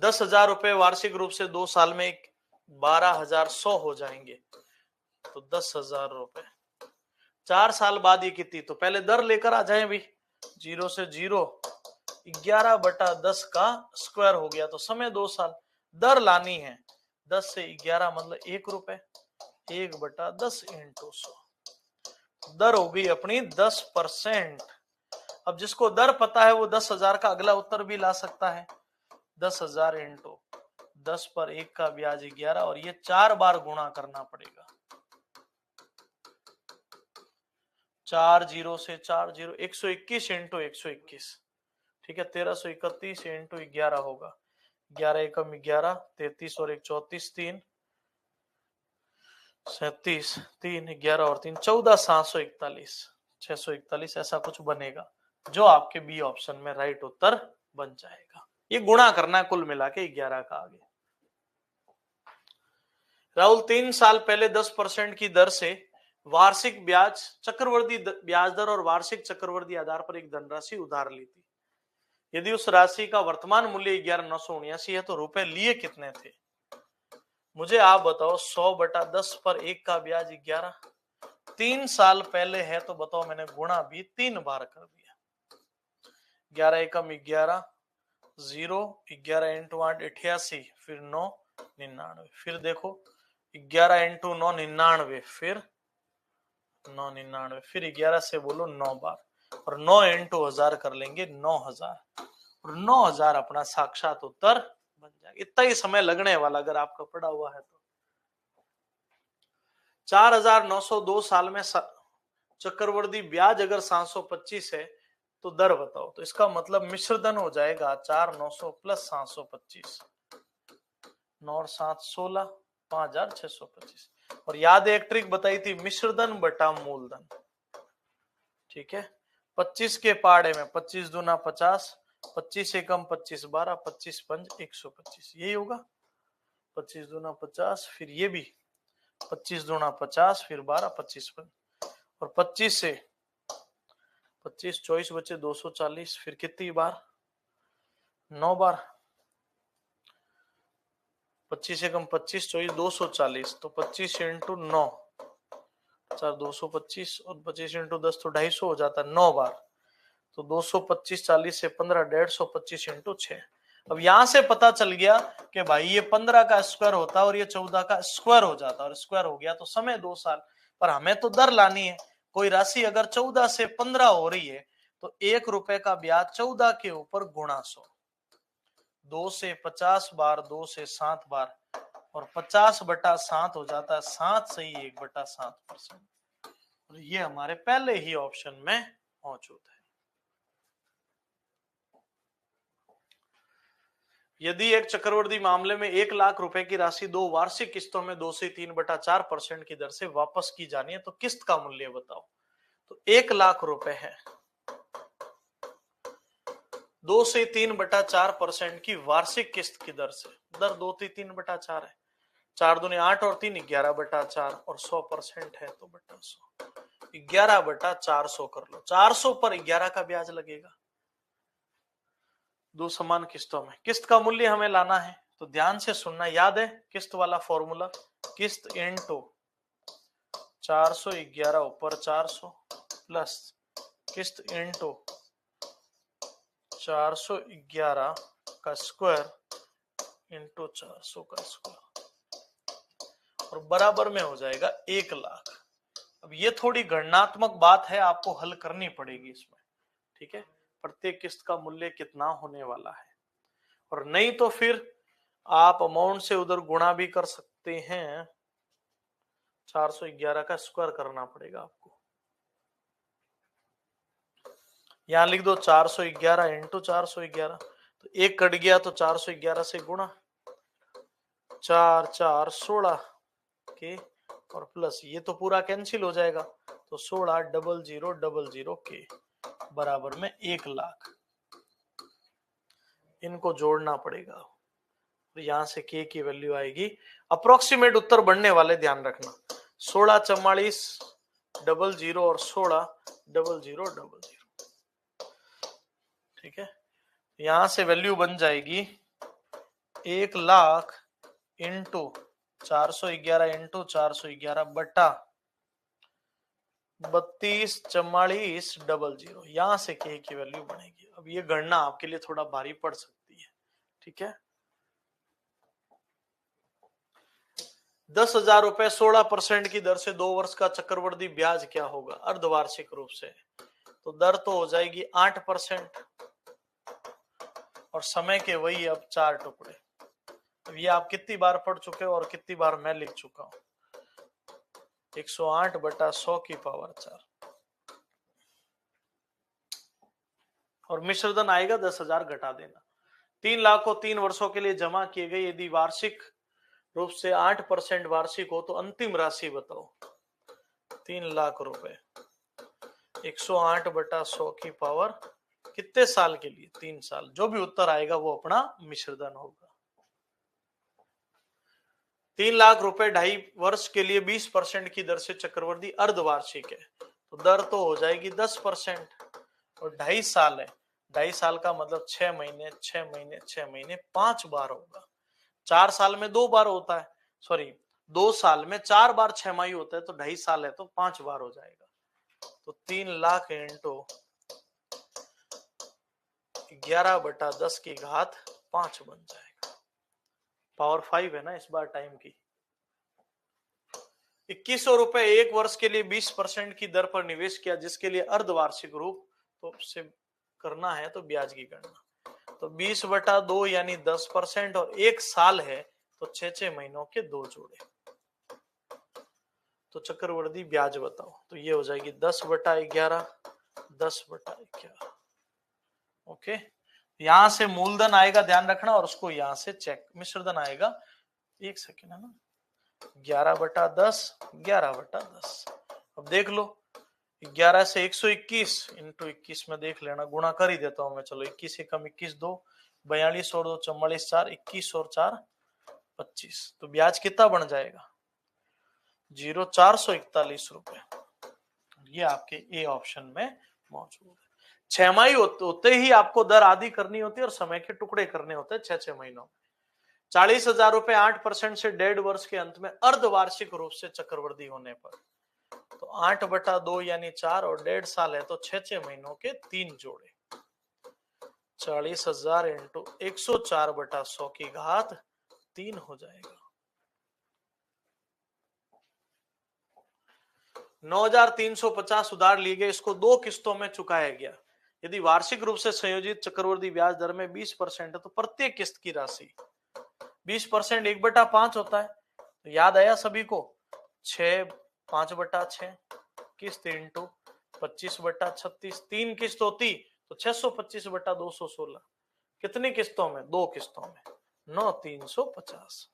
10,000 रुपए वार्षिक रूप से 2 साल में 12,100 हो जाएंगे, तो 10,000 रुपए। 4 साल बाद ये कितनी, तो पहले दर लेकर आ जाए भी, 0 से 0, 11/10 का स्क्वायर हो गया, तो समय 2 साल। दर लानी है 10 से 11 मतलब 1 रुपए, 1/10 इंटू 100, दर होगी अपनी 10%। अब जिसको दर पता है वो 10,000 का अगला उत्तर भी ला सकता है। 10,000 इंटू 10 पर 1 का ब्याज 11, और ये 4 बार गुणा करना पड़ेगा। 4 0 से 4 0, 121 इंटू 121, ठीक है, 1331 इंटू 11 होगा, 11 एकम 11, 33 और 1 34, 3 37, 3 11 और 3 14, 741, 641 ऐसा कुछ बनेगा, जो आपके बी ऑप्शन में राइट उत्तर बन जाएगा। ये गुणा करना है कुल मिला के 11 का आगे। राहुल 3 साल पहले 10% की दर से वार्षिक ब्याज, चक्रवर्ती ब्याज दर और वार्षिक चक्रवर्ती आधार पर एक धनराशि उधार ली थी। यदि उस राशि का वर्तमान मूल्य 11,979 है तो रुपए लिए कितने थे? मुझे आप बताओ, 100/10 पर 1 का ब्याज 11, 3 साल पहले है तो बताओ, मैंने गुणा भी 3 बार कर दिया। 11 एकम 11, 0, 11 इंटू 8 88, फिर 9 99, फिर देखो 11 इंटू 9 99, फिर 9 99, फिर 11 से बोलो 9 बार, और 9 इंटू 1000 कर लेंगे 9,000, और 9,000 अपना साक्षात उत्तर बन जाएगा। इतना ही समय लगने वाला अगर आपका पड़ा हुआ है तो। 4,902 साल में चक्रवर्ती ब्याज अगर 725 है तो दर बताओ, तो इसका मतलब मिश्र धन हो जाएगा 4,900 प्लस 725, 9 और 7 16, 5,625। और याद एक ट्रिक बताई थी, मिश्र धन बटा मूलधन, ठीक है। 25 के पाड़े में 25 दूना 50, 25 एकम 25 12, 25 पंज 125, यही होगा। 25 दूना 50, फिर ये भी 25 दूना 50, फिर 12, 25 पंज, और 25 से 25 24 बचे 240, फिर कितनी बार, 9 बार। 25 एकम 25 24 240, तो 25 इंटू 9 4 225, और 25 इंटू 10 तो 250 हो जाता है, 9 बार, तो 225 40 से 15 150, 25 इंटू 6। अब यहां से पता चल गया कि भाई ये 15 का स्क्वायर होता है और ये 14 का स्क्वायर हो जाता है, और स्क्वायर हो गया तो समय 2 साल। पर हमें तो दर लानी है, कोई राशि अगर 14 से 15 हो रही है तो 1 रुपए का ब्याज 14 के ऊपर गुणा 100, 2 से 50 बार, 2 से 7 बार, और 50/7 हो जाता है 7 से ही 1/7%, और ये हमारे पहले ही ऑप्शन में मौजूद है। यदि एक चक्रवर्ती मामले में 1 लाख रुपए की राशि 2 वार्षिक किस्तों में 2 से 3/4% की दर से वापस की जानी है तो किस्त का मूल्य बताओ। तो 1 लाख रुपए है, 2 से 3/4% की वार्षिक किस्त की दर से, दर 2 से 3/4 है, 4 दूनी 8 और 3 11/4, और 100% है तो बटा 100, 11/400 कर लो। 400 पर 11 का ब्याज लगेगा, 2 समान किस्तों में। किस्त का मूल्य हमें लाना है, तो ध्यान से सुनना, याद है किस्त वाला फॉर्मूला, किस्त इंटू 411 ऊपर 400 प्लस किस्त इंटू 411 का स्क्वायर इंटू 400 का स्क्वायर, और बराबर में हो जाएगा 1 लाख। अब ये थोड़ी गणनात्मक बात है, आपको हल करनी पड़ेगी इसमें, ठीक है, प्रत्येक किस्त का मूल्य कितना होने वाला है। और नहीं तो फिर आप अमाउंट से उधर गुणा भी कर सकते हैं, 411 का स्क्वायर करना पड़ेगा आपको। यहां लिख दो 411 इंटू 411, तो 1 कट गया तो 411 से गुणा, 4 4 16 के, और प्लस ये तो पूरा कैंसिल हो जाएगा, तो 16 0000 के बराबर में 1 लाख, इनको जोड़ना पड़ेगा, तो यहां से के की वैल्यू आएगी, अप्रोक्सीमेट उत्तर बढ़ने वाले ध्यान रखना, 16 44 00 और 16 0000, ठीक है। यहां से वैल्यू बन जाएगी 1,00,000 इंटू 411 इंटू 411 बटा 324400। यहां से के की वैल्यू बनेगी। अब ये गणना आपके लिए थोड़ा भारी पड़ सकती है, ठीक है। 10,000 रुपए 16% की दर से 2 वर्ष का चक्रवृद्धि ब्याज क्या होगा अर्धवार्षिक रूप से? तो दर तो हो जाएगी 8% और समय के वही अब 4 टुकड़े। अब ये आप कितनी बार पढ़ चुके हो और कितनी बार मैं लिख चुका हूं। 108 बटा 100 की पावर 4 और मिश्र धन आएगा 10,000 घटा देना। 3 लाख को 3 वर्षों के लिए जमा किए गए यदि वार्षिक रूप से 8% वार्षिक हो तो अंतिम राशि बताओ। 3 लाख रुपए 108 बटा 100 की पावर कितने साल के लिए? 3 साल। जो भी उत्तर आएगा वो अपना मिश्रधन होगा। 3 लाख रुपए 2.5 वर्ष के लिए 20% की दर से चक्रवृद्धि अर्धवार्षिक है तो दर तो हो जाएगी 10% और 2.5 साल है। 2.5 साल का मतलब 6 महीने 6 महीने 6 महीने 5 बार होगा। 4 साल में 2 बार होता है, सॉरी 2 साल में 4 बार 6 माही होता है तो 2.5 साल है तो 5 बार हो जाएगा। तो 3 लाख इंटू 11 बटा 10 की घात 5 बन जाएगा। पावर 5 है ना इस बार टाइम की। 2100 रुपए 1 वर्ष के लिए 20% की दर पर निवेश किया जिसके लिए अर्धवार्षिक रूप तो से करना है तो ब्याज की गणना। तो 20 बटा 2 यानी 10% और 1 साल है तो 6 महीनों के 2 जोड़े। तो चक्रवृद्धि ब्याज बताओ। तो ये हो जाएगी 10 बटा 11 10 बटा 11। ओके, यहां से मूलधन आएगा ध्यान रखना और उसको यहां से चेक मिश्रधन आएगा। एक सेकेंड है ना, 11 बटा 10 11 बटा 10। अब देख लो 11 से 121 इंटू 21 में देख लेना, गुणा कर ही देता हूं मैं। चलो 21 से कम 21 2 42 और 2 44 4 21 और 4 25। तो ब्याज कितना बन जाएगा? 441 रुपए। ये आपके ए ऑप्शन में मौजूद है। 6 माही होते ही आपको दर आधी करनी होती है और समय के टुकड़े करने होते हैं 6 महीनों में। 40,000 रुपए 8% से 1.5 वर्ष के अंत में अर्धवार्षिक रूप से चक्रवृद्धि होने पर तो 8 बटा 2 यानी 4 और 1.5 साल है तो 6 महीनों के 3 जोड़े। 40,000 इंटू 104 बटा 100 की घात 3 हो जाएगा। 9,350 उधार लिए गए, इसको 2 किस्तों में चुकाया गया। यदि वार्षिक रूप से संयोजित चक्रवृद्धि ब्याज दर में 20% है तो प्रत्येक किस्त की राशि 20% 1/5 होता है। तो याद आया सभी को? 6 5/6 किस्त इंटू 25/36 3 किस्त होती तो 625/216। कितनी किस्तों में? 2 किस्तों में 9,350।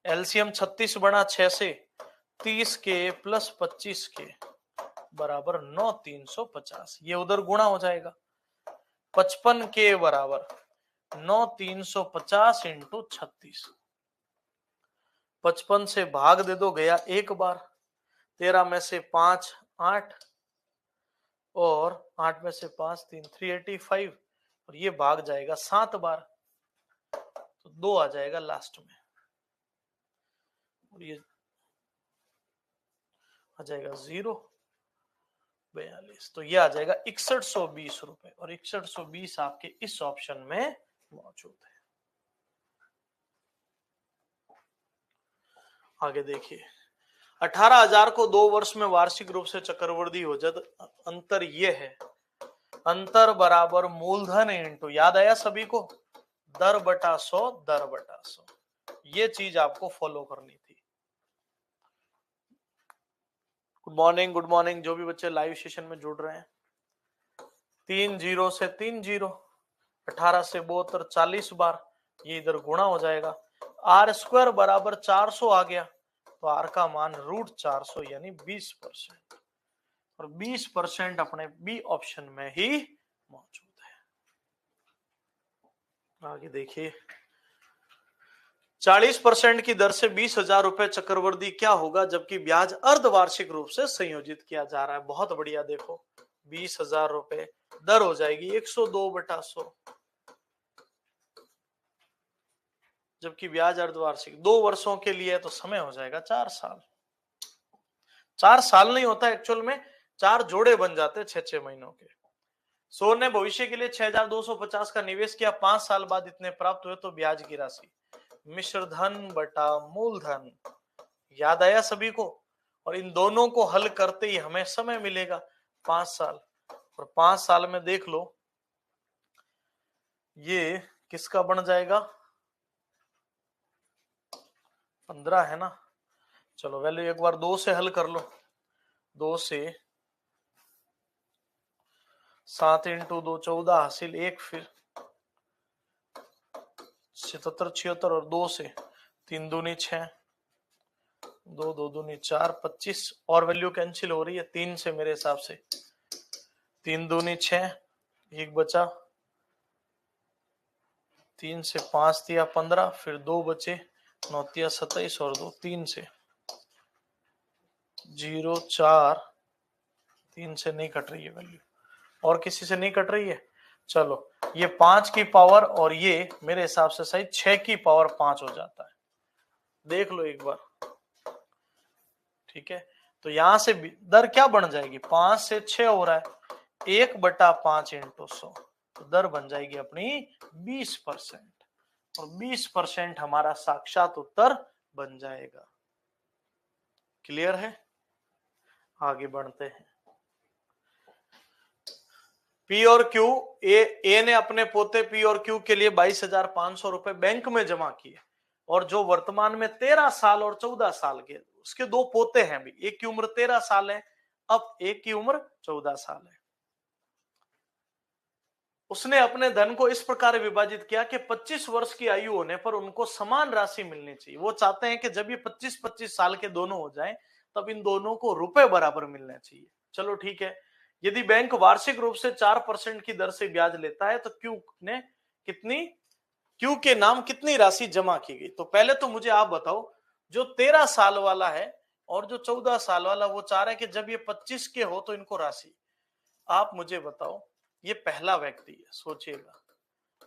एलसीएम 36 बना 6 से 30 के प्लस 25 के बराबर 9,350। ये उधर गुणा हो जाएगा। 55 के बराबर 9,350 इंटू 36। 55 से भाग दे दो, गया 1 बार। 13 में से 5 8 और 8 में से 5 3 385 और ये भाग जाएगा 7 बार तो 2 आ जाएगा लास्ट में और ये आ जाएगा 042। तो ये आ जाएगा 6120 रुपए और 6120 आपके इस ऑप्शन में मौजूद है। आगे देखिए 18,000 को 2 वर्ष में वार्षिक रूप से चक्रवृद्धि हो जाए अंतर ये है। अंतर बराबर मूलधन इंटू, याद आया सभी को, दर बटा 100 दर बटा 100। ये चीज आपको फॉलो करनी थी। गुड मॉर्निंग जो भी बच्चे लाइव सेशन में जुड़ रहे हैं। 3 0 से 3 0 18 से 72 40 बार ये इधर गुणा हो जाएगा। आर स्क्वायर बराबर 400 आ गया तो आर का मान √400 यानी 20% और 20% अपने बी ऑप्शन में ही मौजूद है। आगे देखिए 40% की दर से 20,000 रुपए चक्रवृद्धि क्या होगा जबकि ब्याज अर्धवार्षिक रूप से संयोजित किया जा रहा है। बहुत बढ़िया, देखो 20,000 रुपए दर हो जाएगी 102/100 जबकि ब्याज अर्धवार्षिक 2 वर्षों के लिए है तो समय हो जाएगा 4 साल। 4 साल नहीं होता एक्चुअल में, 4 जोड़े बन जाते हैं 6-6 महीनों के। सोन ने भविष्य के लिए 6250 का निवेश किया, 5 साल बाद इतने प्राप्त हुए तो ब्याज की राशि मिश्र धन बटा मूलधन, याद आया सभी को। और इन दोनों को हल करते ही हमें समय मिलेगा 5 साल, और 5 साल में देख लो ये किसका बन जाएगा, 15 है ना। चलो वैल्यू एक बार 2 से हल कर लो, 2 से 7 इंटू 2 14 हासिल, 1 फिर 77 76 और 2 से 3 दूनी 6, 2 2 दूनी 4 25 और वैल्यू कैंसिल हो रही है 3 से मेरे हिसाब से, 3 दूनी 6, 1 बचा, 3 से 5 दिया 15, फिर 2 बचे 9 दिया 27 और 2 3 से 0 4, 3 से नहीं कट रही है वैल्यू, और किसी से नहीं कट रही है। चलो ये 5 की पावर और ये मेरे हिसाब से सही 6 की पावर 5 हो जाता है, देख लो एक बार, ठीक है। तो यहां से दर क्या बन जाएगी, 5 से 6 हो रहा है, 1/5 इंटू 100, तो दर बन जाएगी अपनी 20%, और 20% हमारा साक्षात उत्तर बन जाएगा। क्लियर है, आगे बढ़ते हैं। पी और क्यू, ए ने अपने पोते पी और क्यू के लिए 22,500 रुपए बैंक में जमा किए, और जो वर्तमान में 13 साल और 14 साल के, उसके 2 पोते हैं भी, एक की उम्र 13 साल है, अब एक की उम्र 14 साल है। उसने अपने धन को इस प्रकार विभाजित किया कि 25 वर्ष की आयु होने पर उनको समान राशि मिलनी चाहिए। वो चाहते हैं कि जब ये 25-25 साल के दोनों हो जाएं, तब इन दोनों को रुपए बराबर मिलने चाहिए। चलो ठीक है, यदि बैंक वार्षिक रूप से 4% की दर से ब्याज लेता है तो क्यू के नाम कितनी राशि जमा की गई। तो पहले तो मुझे आप बताओ, जो 13 साल वाला है और जो 14 साल वाला, वो चाह रहा है कि जब ये 25 के हो तो इनको राशि, आप मुझे बताओ, ये पहला व्यक्ति है, सोचिएगा,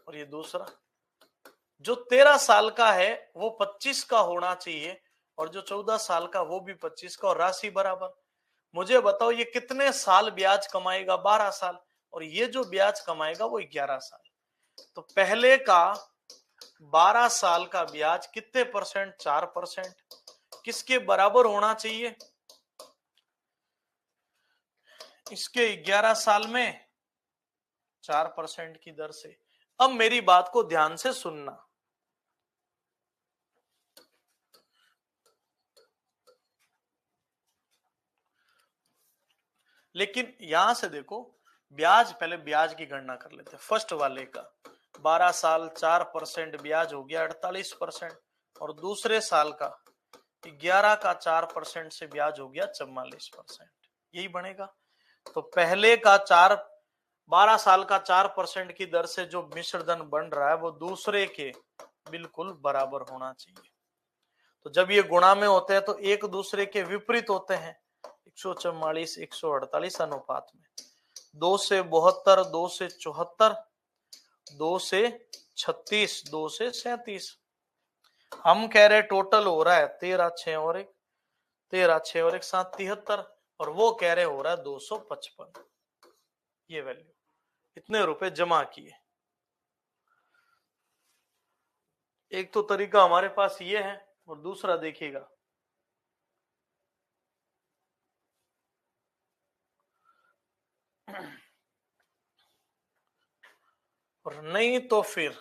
और ये दूसरा, जो 13 साल का है वो 25 का होना चाहिए, और जो 14 साल का वो भी 25 का, और राशि बराबर। मुझे बताओ ये कितने साल ब्याज कमाएगा, 12 साल, और ये जो ब्याज कमाएगा वो 11 साल। तो पहले का 12 साल का ब्याज कितने परसेंट, 4%, किसके बराबर होना चाहिए, इसके 11 साल में 4% की दर से। अब मेरी बात को ध्यान से सुनना, लेकिन यहां से देखो, ब्याज, पहले ब्याज की गणना कर लेते हैं। फर्स्ट वाले का 12 साल 4% ब्याज हो गया 48%, और दूसरे साल का 11 का 4% से ब्याज हो गया 44%, यही बनेगा। तो पहले का 12 साल का 4% की दर से जो मिश्रधन बन रहा है वो दूसरे के बिल्कुल बराबर होना चाहिए। तो जब ये गुणा में होते हैं तो एक दूसरे के विपरीत होते हैं, 144 148 अनुपात में, 2 से 72, 2 से 74, 2 से 36, 2 से 37। हम कह रहे टोटल हो रहा है 13 6 और 1, 13 6 और 1 7 73, और वो कह रहे हो रहा है 255। ये वैल्यू, इतने रुपए जमा किए। एक तो तरीका हमारे पास ये है, और दूसरा देखिएगा, और नहीं तो फिर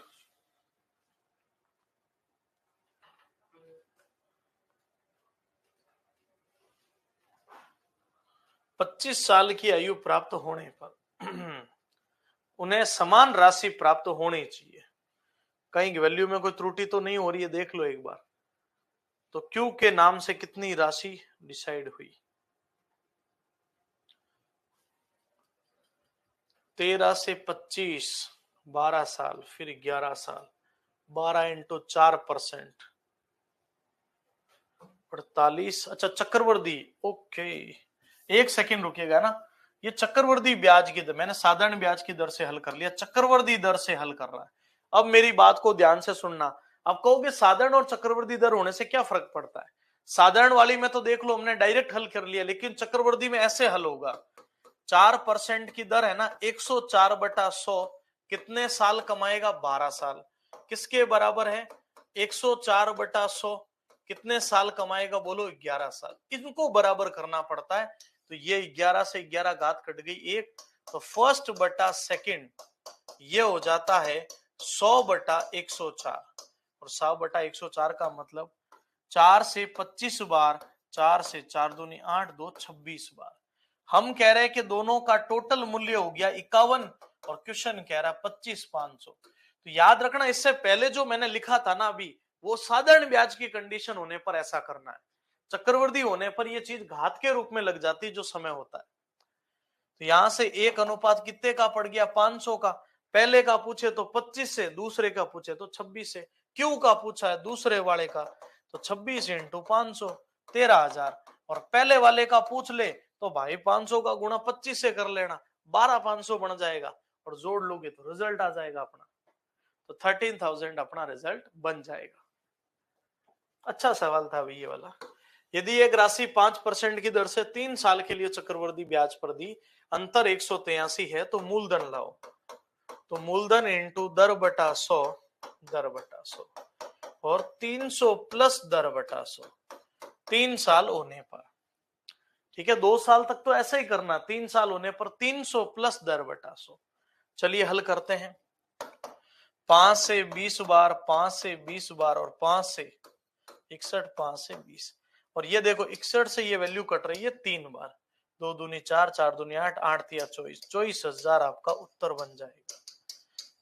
पच्चीस साल की आयु प्राप्त होने पर उन्हें समान राशि प्राप्त होनी चाहिए। कहीं वैल्यू में कोई त्रुटि तो नहीं हो रही है, देख लो एक बार। तो क्यू के नाम से कितनी राशि डिसाइड हुई, 13 से 25, 12 साल, फिर 11 साल, 12 इंटू 4%, 48। अच्छा चक्रवर्ती, ओके, एक सेकंड रुकिएगा ना, ये चक्रवर्ती ब्याज की दर, मैंने साधारण ब्याज की दर से हल कर लिया, चक्रवर्ती दर से हल कर रहा है। अब मेरी बात को ध्यान से सुनना, आप कहोगे साधारण और चक्रवृद्धि दर होने से क्या फर्क पड़ता है? साधारण वाली में तो देख लो हमने डायरेक्ट हल कर लिया, लेकिन चक्रवृद्धि में ऐसे हल होगा। 4% की दर है ना, 104/100 कितने साल कमाएगा? 12 साल। किसके बराबर है? 104/100 कितने साल कमाएगा? बोलो 11 साल। इनको बराबर करना पड़ता है। तो ये 11 से 11 घात कट गई 1, तो फर्स्ट बटा सेकंड ये हो जाता है 100/104। और 100/104 का मतलब 4 से 25 बार, 4 से 4 दूनी 8, 2 26 बार। हम कह रहे हैं कि दोनों का टोटल मूल्य हो गया 51 और क्वेश्चन कह रहा है 25,500। तो याद रखना, इससे पहले जो मैंने लिखा था ना अभी, वो साधारण ब्याज की कंडीशन होने पर ऐसा करना है। चक्रवृद्धि होने पर यह चीज घात के रूप में लग जाती है जो समय होता है। तो यहां से 1 अनुपात कितने का पड़ गया? 500 का। पहले का पूछे तो 25 से, दूसरे का पूछे तो 26 से। क्यू का पूछा है दूसरे वाले का, तो 26 × 500 13,000। और पहले वाले का पूछ ले तो भाई 500 का गुणा 25 से कर लेना, 12,500 बन जाएगा, और जोड़ लोगे तो रिजल्ट आ जाएगा अपना। तो 13,000 अपना रिजल्ट बन जाएगा। अच्छा सवाल था ये वाला। यदि एक राशि 5% की दर से 3 साल के लिए चक्रवृद्धि ब्याज पर दी, अंतर 183 है, तो मूलधन लाओ। तो मूलधन इंटू दर बटा 100, दर बटा 100, और 300 प्लस दर बटा 100 3 साल होने पर। ठीक है, 2 साल तक तो ऐसे ही करना, 3 साल होने पर 300 प्लस दर बटा 100। चलिए हल करते हैं। 5 से 20 बार, 5 से 20 बार, और 5 से 61, 5 से 20। और ये देखो 61 से ये वैल्यू कट रही है 3 बार, 2 दूनी 4, 4 दूनी 8, 8 तिया 24, 24,000 आपका उत्तर बन जाएगा।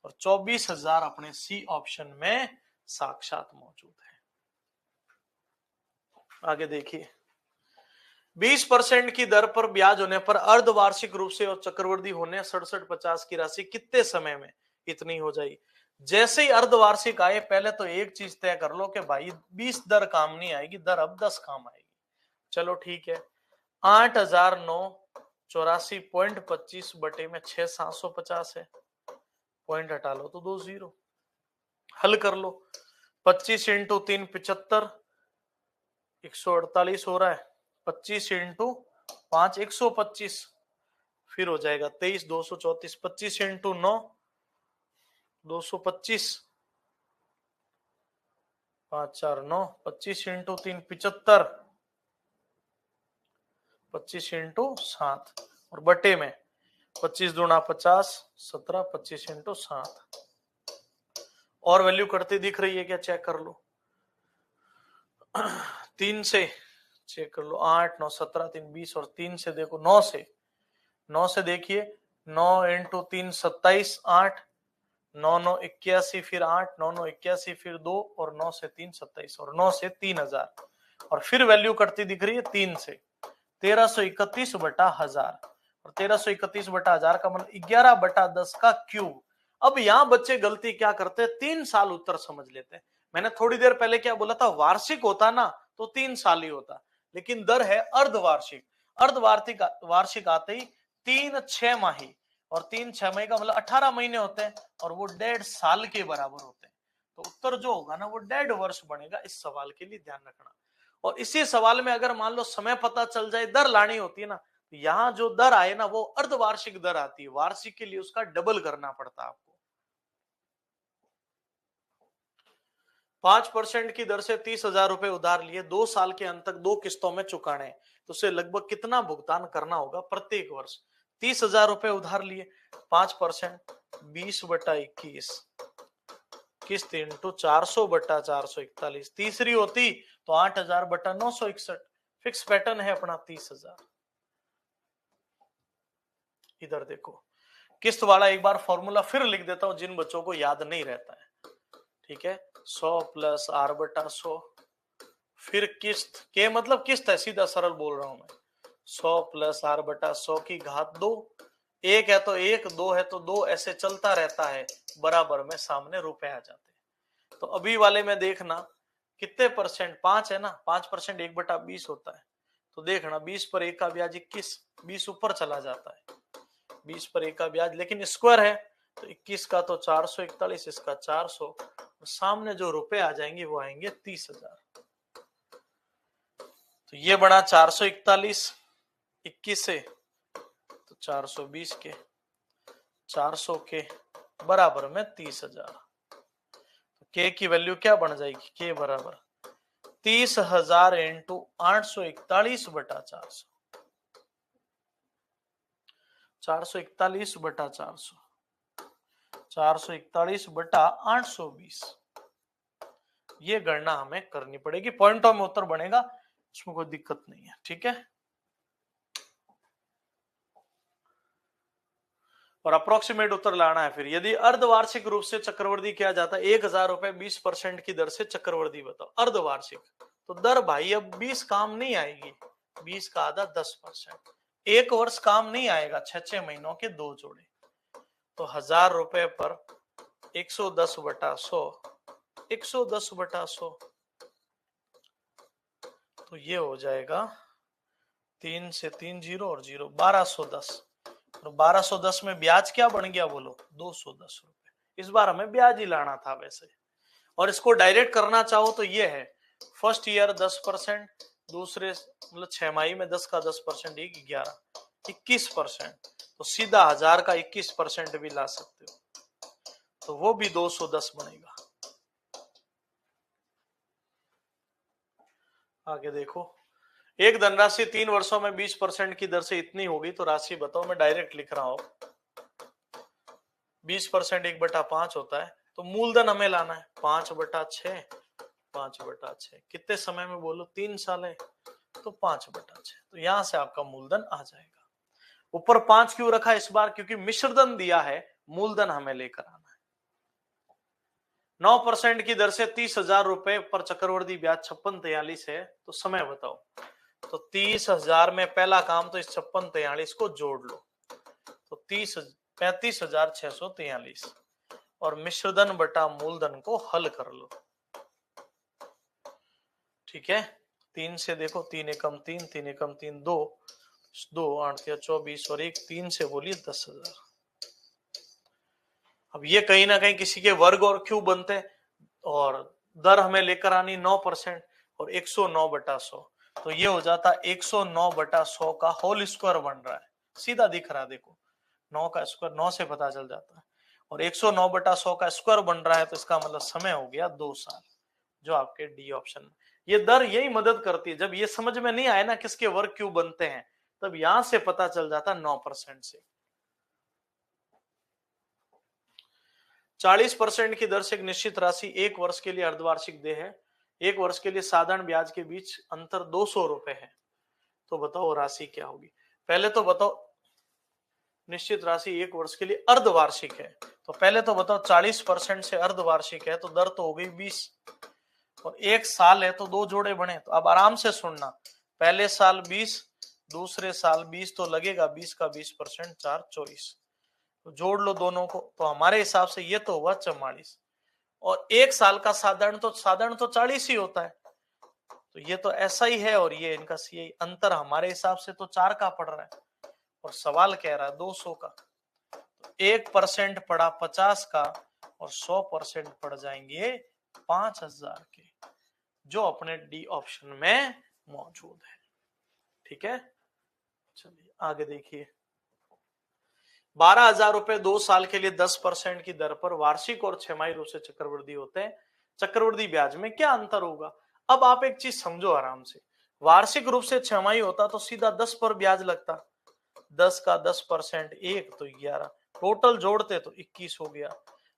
और 24,000 अपने सी ऑप्शन में साक्षात मौजूद है। आगे देखिए, 20% की दर पर ब्याज होने पर अर्धवार्षिक रूप से और चक्रवृद्धि होने 67,50 की राशि कितने समय में इतनी हो जाएगी? जैसे ही अर्धवार्षिक आए, पहले तो एक चीज तय कर लो कि भाई 20 दर काम नहीं आएगी, दर अब 10 काम आएगी। चलो ठीक है, 8,984.25 बटे में 6,750 है, पॉइंट हटा लो तो 2 0। हल कर लो, 25 × 3 75, 148 हो रहा है, 25 × 5 125, फिर हो जाएगा 23 234, 25 × 9 225, 5 4 9, 25 × 3 75, 25 × 7, और बटे में 25 दूना 50, 17, 25 × 7। और वैल्यू करती दिख रही है क्या? चेक कर लो। 3 से चेक कर लो, 8 9 17 3 20, और 3 से देखो 9 से देखिए, 9 × 3 27, 8, 9 9 81, फिर 8, 9 9 81, फिर 2, और 9 से 3 27, और 9 से 3,000, और फिर वैल्यू करती दिख रही है 3 से 1331/1000, और 1331/1000 का मतलब 11/10 का क्यूब। अब यहां बच्चे गलती क्या करते हैं? 3 साल उत्तर समझ लेते हैं। मैंने थोड़ी देर पहले क्या बोला था? वार्षिक होता ना तो 3 साल ही होता, लेकिन दर है अर्धवार्षिक। अर्धवार्षिक वार्षिक आते ही 3 6 माही, और 3 6 माही का मतलब 18 महीने होते हैं, और वो 1.5 साल के बराबर होते हैं। तो उत्तर जो होगा ना वो 1.5 वर्ष बनेगा। इस सवाल के लिए ध्यान रखना। और इसी सवाल में अगर मान लो समय पता चल जाए, दर लानी होती है ना, तो यहां जो दर आए ना वो अर्धवार्षिक दर आती है, वार्षिक के लिए उसका डबल करना पड़ता है आपको। 5% की दर से 30,000 रुपए उधार लिए, 2 साल के अंत तक 2 किस्तों में चुकाने, तो उसे लगभग कितना भुगतान करना होगा प्रत्येक वर्ष? 30,000 रुपए उधार लिए, 5% 20/21 किस्त इंटू 400/441, तीसरी होती तो 8,000/961। फिक्स पैटर्न है अपना 30,000। इधर देखो, किस्त वाला एक बार फॉर्मूला फिर लिख देता हूं जिन बच्चों को याद नहीं रहता है। ठीक है, 100 प्लस r/100, फिर किस्त के मतलब किस्त है, सीधा सरल बोल रहा हूं मैं। 100 प्लस r/100 की घात 2, एक है तो 1, 2 है तो 2, ऐसे चलता रहता है, बराबर में सामने रुपए आ जाते हैं। तो अभी वाले में देखना कितने परसेंट? 5 है ना, 5% 1/20 होता है। तो देखना 20 पर 1 का ब्याज 21, 20 ऊपर चला जाता है, 20 पर 1 का ब्याज, लेकिन स्क्वायर है तो 21 का तो 441, इसका 400, सामने जो रुपए आ जाएंगे वो आएंगे 30,000। तो ये बना 441, 21 से तो 420 के, 400 के बराबर में 30,000। तो के की वैल्यू क्या बन जाएगी, के बराबर 30,000 इंटू 841 बटा 400, 441 बटा 400, 441 बटा 820। ये गणना हमें करनी पड़ेगी, पॉइंटों में उत्तर बनेगा, इसमें कोई दिक्कत नहीं है। ठीक है, और अप्रोक्सीमेट उत्तर लाना है। फिर यदि अर्धवार्षिक रूप से चक्रवृद्धि किया जाता है 1,000 रुपए 20% की दर से चक्रवृद्धि बताओ। अर्धवार्षिक तो दर भाई अब 20 काम नहीं आएगी, 20 का आधा 10%, एक वर्ष काम नहीं आएगा, 6 महीनों के 2 जोड़े। तो 1,000 रुपए पर 110 बटा 100, 110 बटा 100, तो ये हो जाएगा 3 से 3 जीरो और 0, 1210। और 1210 में ब्याज क्या बन गया बोलो, 210 रुपए। इस बार हमें ब्याज ही लाना था वैसे, और इसको डायरेक्ट करना चाहो तो ये है, फर्स्ट ईयर 10%, दूसरे मतलब 6 माही में 10 का 10%, 11, 21%। तो सीधा 1,000 का 21% भी ला सकते हो, तो वो भी 210 बनेगा। आगे देखो, एक धनराशि 3 वर्षों में 20% की दर से इतनी होगी, तो राशि बताओ। मैं डायरेक्ट लिख रहा हूं, 20% 1/5 होता है, तो मूलधन हमें लाना है 5/6, 5/6 कितने समय में बोलो, 3 साल है, तो 5/6। तो यहां से आपका मूलधन आ जाएगा। ऊपर 5 क्यों रखा इस बार, क्योंकि मिश्रधन दिया है, मूलधन हमें लेकर आना है। 9% की दर से 30,000 रुपए पर चक्रवृद्धि ब्याज 5643 है, तो समय बताओ। तो 30,000 में पहला काम तो इस 5643 को जोड़ लो, तो 35,643 और मिश्रधन बटा मूलधन को हल कर लो। ठीक है, 3 से देखो, 3 एकम 3, 3 एकम 3 2, 2 8 24 और 1 3 से बोलिए 10,000। अब ये कहीं ना कहीं किसी के वर्ग और क्यूब बनते हैं, और दर हमें लेकर आनी 9% और 109/100, तो ये हो जाता 109/100 का होल स्क्वायर बन रहा है, सीधा दिख रहा है देखो, 9 का स्क्वायर 9 से पता चल जाता है, और 109/100 का स्क्वायर बन रहा है, तो इसका मतलब समय हो गया 2 साल, जो आपके डी ऑप्शन में। ये दर यही मदद करती है, जब ये समझ में नहीं आए ना किसके वर्ग क्यों बनते हैं, तब यहां से पता चल जाता 9% से। 40% की दर से एक निश्चित राशि 1 वर्ष के लिए अर्धवार्षिक देय है, 1 वर्ष के लिए साधारण ब्याज के बीच अंतर 200 रुपए है, तो बताओ राशि क्या होगी। पहले तो बताओ, निश्चित राशि 1 वर्ष के लिए अर्धवार्षिक है, तो पहले तो बताओ 40% से अर्धवार्षिक है, तो दर तो हो गई 20, और 1 साल है तो 2 जोड़े बने। तो अब आराम से सुनना, पहले साल 20, दूसरे साल 20, तो लगेगा 20 का 20%, 4 24, तो जोड़ लो दोनों को, तो हमारे हिसाब से ये तो हुआ 44, और 1 साल का साधारण तो 40 ही होता है, तो ये तो ऐसा ही है, और ये इनका यही अंतर हमारे हिसाब से तो 4 का पड़ रहा है, और सवाल कह रहा है 200 का, तो 1% पड़ा 50 का, और 100% पड़ जाएंगे 5,000 के, जो अपने डी ऑप्शन में मौजूद है। ठीक है, चलिए आगे देखिए। 12,000 रुपए 2 साल के लिए 10% की दर पर वार्षिक और छमाही रूप से चक्रवृद्धि होते हैं, चक्रवृद्धि ब्याज में क्या अंतर होगा। अब आप एक चीज समझो आराम से, वार्षिक रूप से छमाही होता तो सीधा 10 पर ब्याज लगता, 10 का 10%, 1 तो 11, टोटल जोड़ते तो 21 हो गया।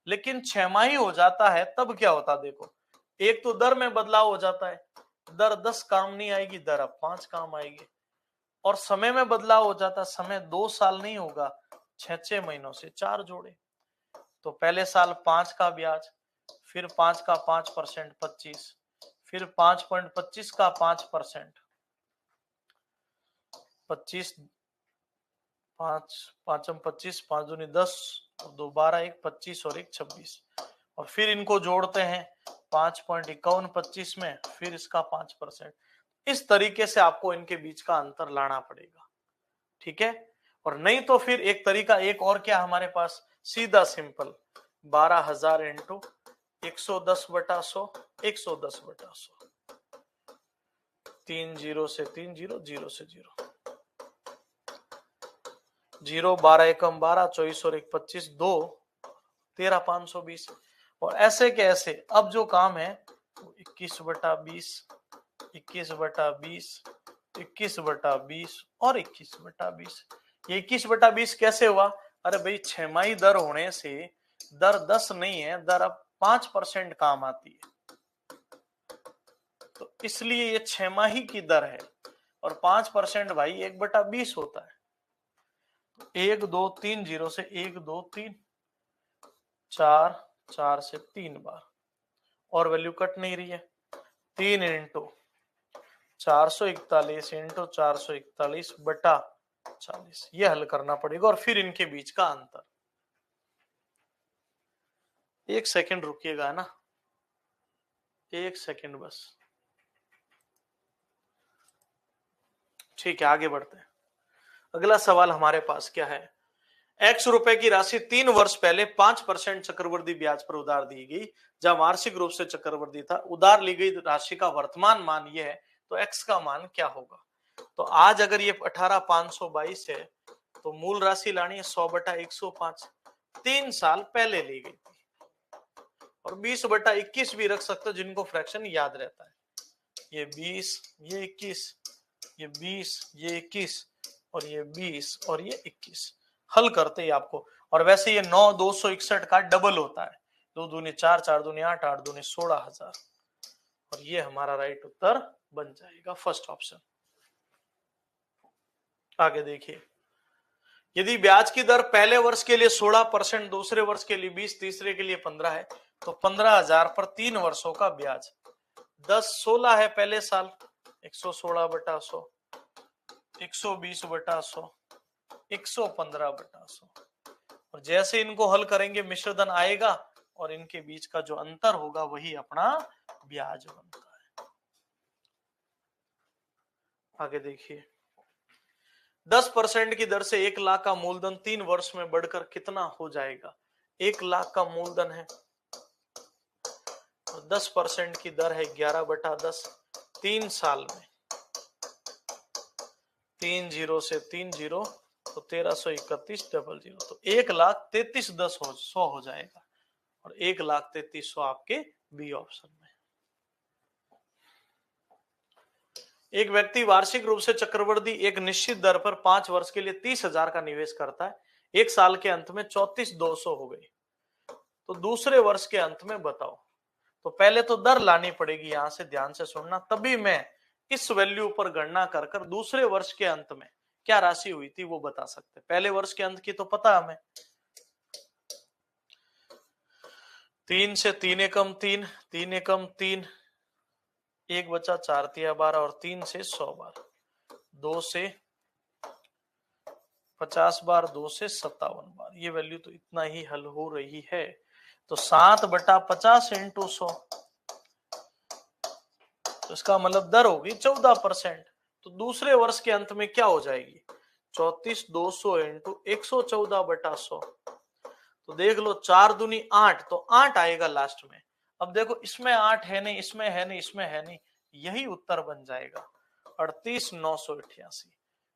लेकिन छमाही हो जाता है तब क्या होता देखो, एक तो दर में बदलाव हो जाता है, दर 10 काम नहीं आएगी, दर अब 5 काम आएगी, और समय में बदलाव हो जाता, समय 2 साल नहीं होगा, 6 महीनों से 4 जोड़े, तो पहले साल 5 का ब्याज, फिर 5 का 5%, 25, फिर 5.25 का 5%, 25, 5 5 25, 5 दूनी 10, 2 12, 1 25 और 1 26, और फिर इनको जोड़ते हैं 5.5125 में, फिर इसका 5%। इस तरीके से आपको इनके बीच का अंतर लाना पड़ेगा। ठीक है, और नहीं तो फिर एक तरीका एक और क्या हमारे पास, सीधा सिंपल 12,000 इंटू 110/100, 110/100, 3 0 से 3 0, 0 से 0, 0 12 एकम 12, 24 और 1 25, 2 13 520। और ऐसे के ऐसे अब जो काम है 21/20, 21/20, 21/20 और 21/20। ये 21/20 कैसे हुआ? अरे भाई छमाही दर होने से दर 10 नहीं है, दर अब 5% काम आती है, तो इसलिए ये छमाही की दर है। और 5% भाई 1/20 होता है। 1 2 3 0 से 1 2 3, 4 4 से 3 बार, और वैल्यू कट नहीं रही है। 3 इंटू 441 इंटू 441/40, ये हल करना पड़ेगा। और फिर इनके बीच का अंतर, 1 सेकंड रुकिएगा ना, 1 सेकंड बस। ठीक है, आगे बढ़ते हैं। अगला सवाल हमारे पास क्या है? x रुपए की राशि 3 वर्ष पहले 5% चक्रवृद्धि ब्याज पर उधार दी गई, जब वार्षिक रूप से चक्रवृद्धि था। उधार ली गई राशि का वर्तमान मान यह है, तो x का मान क्या होगा? तो आज अगर ये 18,522 है, तो मूल राशि लानी है 100/105, 3 साल पहले ली गई थी। और 20/21 भी रख सकते हो, जिनको फ्रैक्शन याद रहता है। ये 20, ये 21, ये 20, ये 21, और ये 20 और ये 21 हल करते ही आपको। और वैसे ये 9 261 का डबल होता है, 2 दूनी 4, 4 दूनी 8, 8 दूनी 16,000, और ये हमारा राइट उत्तर बन जाएगा, फर्स्ट ऑप्शन। आगे देखिए, यदि ब्याज की दर पहले वर्ष के लिए 16%, दूसरे वर्ष के लिए 20, तीसरे के लिए 15 है, तो 15,000 पर 3 वर्षों का ब्याज 10 16 है पहले साल, 116/100, 120/100, 115/100। और जैसे इनको हल करेंगे मिश्रधन आएगा, और इनके बीच का जो अंतर होगा वही अपना ब्याज बनता है। आगे देखिए, 10% की दर से 1 लाख का मूलधन 3 वर्ष में बढ़कर कितना हो जाएगा? 1 लाख का मूलधन है, 10% की दर है 11/10, 3 साल में 3 0 से 3 0, तो 1331/00, तो 1,33,10 हो जाएगा। और 1,33,100 आपके बी ऑप्शन में। एक व्यक्ति वार्षिक रूप से चक्रवृद्धि एक निश्चित दर पर 5 वर्ष के लिए 30,000 का निवेश करता है। एक साल के अंत में 34,200 हो गई, तो दूसरे वर्ष के अंत में बताओ। तो पहले तो दर लानी पड़ेगी, यहां से ध्यान से सुनना, तभी मैं इस वैल्यू पर गणना कर दूसरे वर्ष के अंत में क्या राशि हुई थी वो बता सकते। पहले वर्ष के अंत की तो पता हमें, 3 से 3 एकम 3, 3 एकम 3, 1 बचा 4 तिया 12, और 3 से 100 बार, 2 से 50 बार, 2 से 57 बार। ये वैल्यू तो इतना ही हल हो रही है। तो 7/50 इंटू 100, तो इसका मतलब दर होगी 14%। तो दूसरे वर्ष के अंत में क्या हो जाएगी? 34,200 इंटू 114/100। तो देख लो, 4 दूनी 8, तो 8 आएगा लास्ट में। अब देखो, इसमें 8 है नहीं, इसमें है नहीं, इसमें है नहीं, यही उत्तर बन जाएगा 38,988।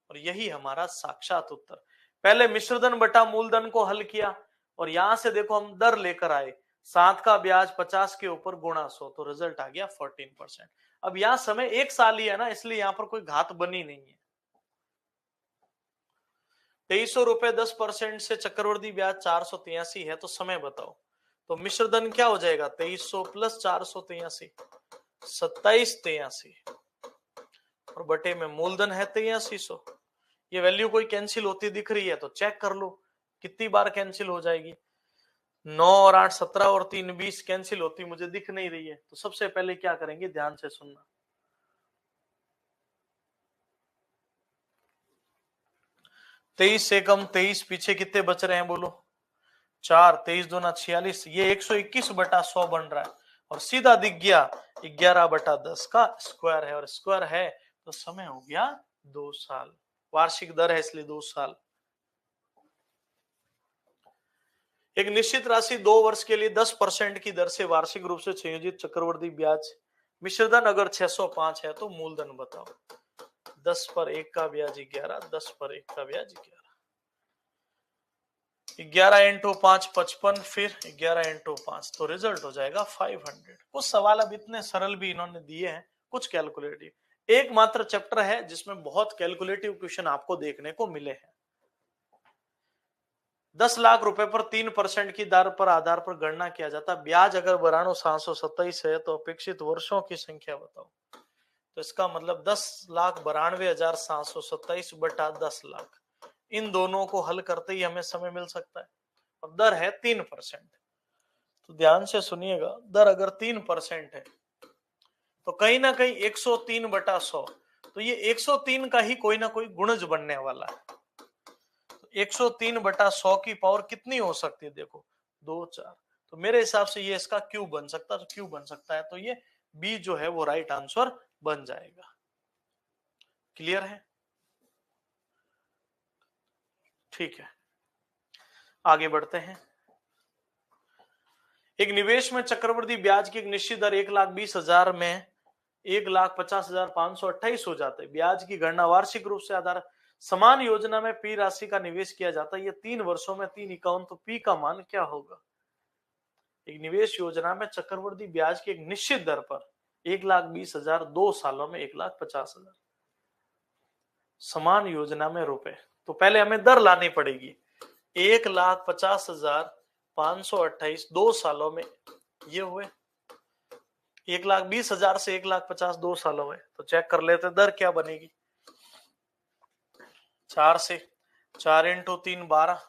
और यही हमारा साक्षात उत्तर। पहले मिश्रधन बटा मूलधन को हल किया, और यहां से देखो हम दर लेकर आए, 7 का ब्याज 50 के ऊपर गुणा 100, तो रिजल्ट आ गया 14%। अब यहां समय 1 साल ही है ना, इसलिए यहां पर कोई घात बनी नहीं है। 2300 रुपए 10% से चक्रवृद्धि ब्याज 483 है, तो समय बताओ। तो मिश्रधन क्या हो जाएगा? 2300 प्लस 483, 2783, और बटे में मूलधन है 8300। ये वैल्यू कोई कैंसिल होती दिख रही है तो चेक कर लो कितनी बार कैंसिल हो जाएगी। 9 और 8 17, और 3 20 कैंसिल होती मुझे दिख नहीं रही है। तो सबसे पहले क्या करेंगे, ध्यान से सुनना। 23 से कम 23, पीछे कितने बच रहे हैं बोलो? 4, 23 दूना 46, ये 121/100 बन रहा है, और सीधा दिख गया 11/10 का स्क्वायर है, और स्क्वायर है तो समय हो गया 2 साल। वार्षिक दर है इसलिए 2 साल। एक निश्चित राशि 2 वर्ष के लिए 10% की दर से वार्षिक रूप से संयोजित चक्रवृद्धि ब्याज मिश्रधन अगर 605 है तो मूलधन बताओ। 10 पर 1 का ब्याज 11, 10 पर 1 का ब्याज 11 इंटू 5 55, फिर 11 इंटू 5, तो रिजल्ट हो जाएगा 500। कुछ सवाल अब इतने सरल भी इन्होंने दिए हैं, कुछ कैलकुलेटिव। एकमात्र चैप्टर है जिसमें बहुत कैलकुलेटिव क्वेश्चन आपको देखने को मिले हैं। 10 लाख रुपए पर 3% की दर पर आधार पर गणना किया जाता। ब्याज अगर 92,727 है तो अपेक्षित वर्षों की संख्या बताओ। तो इसका मतलब 10,92,727 बटा 10 लाख, इन दोनों को हल करते ही हमें समय मिल सकता है। और दर है 3%। तो ध्यान से सुनिएगा, दर अगर 3% है तो कहीं ना कहीं 103 बटा 100, तो ये 103 का ही कोई ना कोई गुणज बनने वाला है। 103 बटा 100 की पावर कितनी हो सकती है? देखो 2 4, तो मेरे हिसाब से ये इसका क्यूब बन सकता है। तो क्यूब बन सकता है तो ये बी जो है वो राइट आंसर बन जाएगा। क्लियर है? ठीक है, आगे बढ़ते हैं। एक निवेश में चक्रवृद्धि ब्याज की एक निश्चित दर 1,20,000 में 1,50,528 हो जाते हैं। ब्याज की गणना वार्षिक रूप से आधार समान योजना में पी राशि का निवेश किया जाता है। ये 3 वर्षों में 3 तो पी का मान क्या होगा? एक निवेश योजना में चक्रवृद्धि ब्याज की एक निश्चित दर पर 1,20,000, 2 सालों में 1,50,000, समान योजना में रुपए। तो पहले हमें दर लानी पड़ेगी। 1,50,528 2 सालों में, ये हुए 1,20,000 से 1,50,000 2 सालों में। तो चेक कर लेते दर क्या बनेगी। 4 से 4 इंटू 3 12।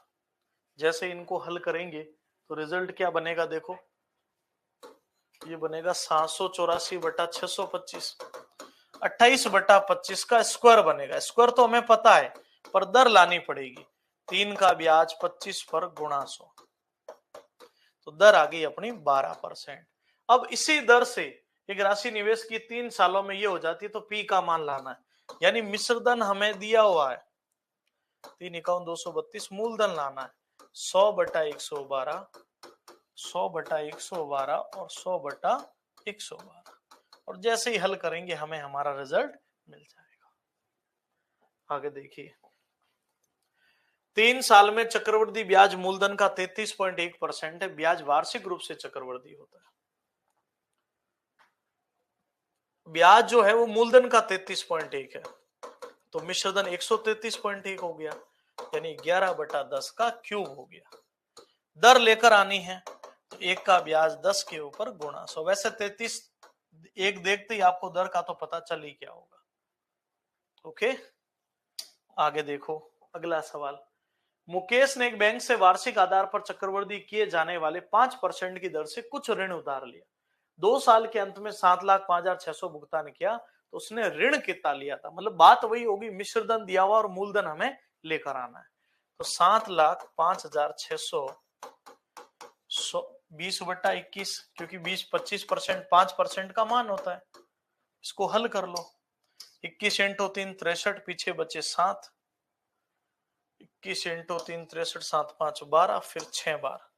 जैसे इनको हल करेंगे तो रिजल्ट क्या बनेगा? देखो ये बनेगा 784 बटा 625, 28 बटा 25 का स्क्वायर बनेगा। स्क्वायर तो हमें पता है पर दर लानी पड़ेगी। 3 का ब्याज 25 पर गुणा 100, तो दर आ गई अपनी 12%। अब इसी दर से एक राशि निवेश की 3 सालों में ये हो जाती है, तो पी का मान लाना है। यानी मिश्रधन हमें दिया हुआ है 3 × 232, मूलधन लाना है 100 बटा 112, 100 बटा 112 और 100 बटा 112। और जैसे ही हल करेंगे हमें हमारा रिजल्ट मिल जाएगा। आगे देखिए, 3 साल में चक्रवृद्धि ब्याज मूलधन का 33.1% है। ब्याज वार्षिक रूप से चक्रवृद्धि होता है। ब्याज जो है वो मूलधन का 33.1 है, तो मिश्रधन 133.1 हो गया, यानी 11 बटा 10 का क्यूब हो गया। दर लेकर आनी है तो 1 का ब्याज 10 के ऊपर गुणा 100। वैसे 33 एक देखते ही आपको दर का तो पता चल ही क्या होगा। ओके, आगे देखो अगला सवाल। मुकेश ने एक बैंक से वार्षिक आधार पर चक्रवृद्धि किए जाने वाले 5% की दर से कुछ ऋण उधार लिया। 2 साल के अंत में 7,05,600 भुगतान किया, तो उसने ऋण कितना लिया था? मतलब बात वही होगी, मिश्रधन दिया हुआ और मूलधन हमें लेकर आना है। तो 7,05,600 20 बटा 21, क्योंकि 25% 5% का मान होता है। इसको हल कर लो। 21 इंटू 3 63, पीछे बचे 7, 21 इंटू 3 63, 7 5 12, फिर 6 बार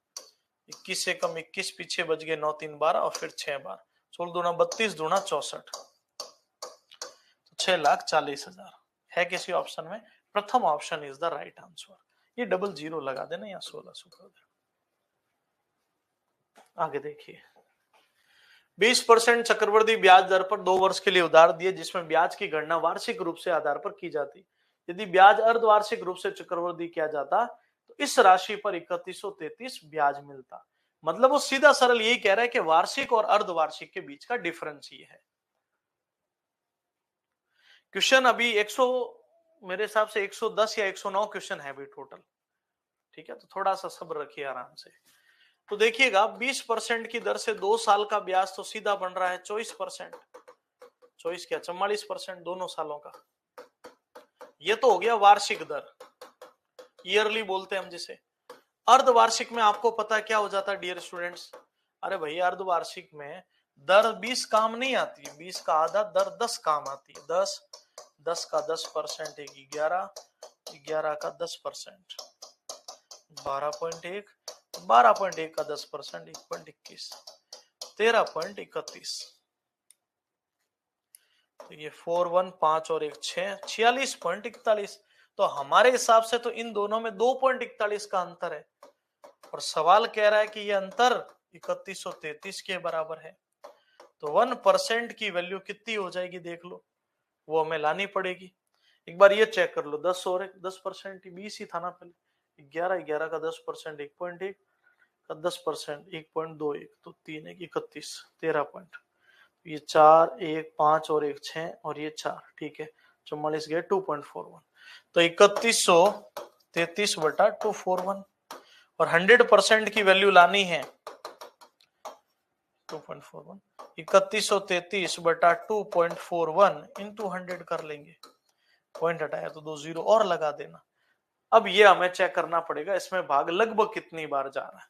21 से कम 21, पीछे बच गए 9 3 12 और फिर 6 बार 16 दूना 32 दूना 64, तो 6,40,000 है किसी ऑप्शन में। प्रथम option is the right answer. ये डबल जीरो लगा देना या 1600 कर देना। आगे देखिए, 20% चक्रवृद्धि ब्याज दर पर 2 वर्ष के लिए उधार दिए, जिसमें ब्याज की गणना वार्षिक रूप से आधार पर की जाती। यदि ब्याज अर्धवार्षिक रूप से चक्रवृद्धि किया जाता तो इस राशि पर 3133 ब्याज मिलता। मतलब वो सीधा सरल यही कह रहा है कि वार्षिक और अर्धवार्षिक के बीच का डिफरेंस ये है। क्वेश्चन अभी 100, मेरे हिसाब से 110 या 109 क्वेश्चन है अभी टोटल। ठीक है, तो थोड़ा सा सब्र रखिए आराम से। तो देखिएगा 20% की दर से 2 साल का ब्याज तो सीधा बन रहा है 24%, 24 क्या 44% दोनों सालों का। ये तो हो गया वार्षिक दर, ईयरली बोलते हैं हम जिसे। अर्धवार्षिक में आपको पता है क्या हो जाता है डियर स्टूडेंट्स? अरे भैया अर्धवार्षिक में दर 20 काम नहीं आती है, 20 का आधा दर 10 काम आती है। 10 का 10% एक 11, 11 का 10% 12.1, 12.1 का 10%, 1.21, 13.31। तो ये 4, 1, 5 और 1, 6, 46.41। तो हमारे हिसाब से तो इन दोनों में 2.41 का अंतर है, और सवाल कह रहा है कि ये अंतर 3133 के बराबर है। तो 1% की वैल्यू कितनी हो जाएगी देख लो, वो हमें लानी पड़ेगी। एक बार ये चेक कर लो, 10 और 10%, 20 ही था ना पहले, 11 का 10%, 1.1 का 10%, 1.21, तो 3, 1, 31, 13 पॉइंट, ये 4, 1, 5 और 1, 6 और ये 4, ठीक है, 44 गए 2.41। तो 3133 बटा 241, और 100% की वैल्यू लानी है 2.41, 3133 बटा 2.41 इंटू 100 कर लेंगे, पॉइंट हटाया तो 2 जीरो और लगा देना। अब ये हमें चेक करना पड़ेगा इसमें भाग लगभग कितनी बार जा रहा है,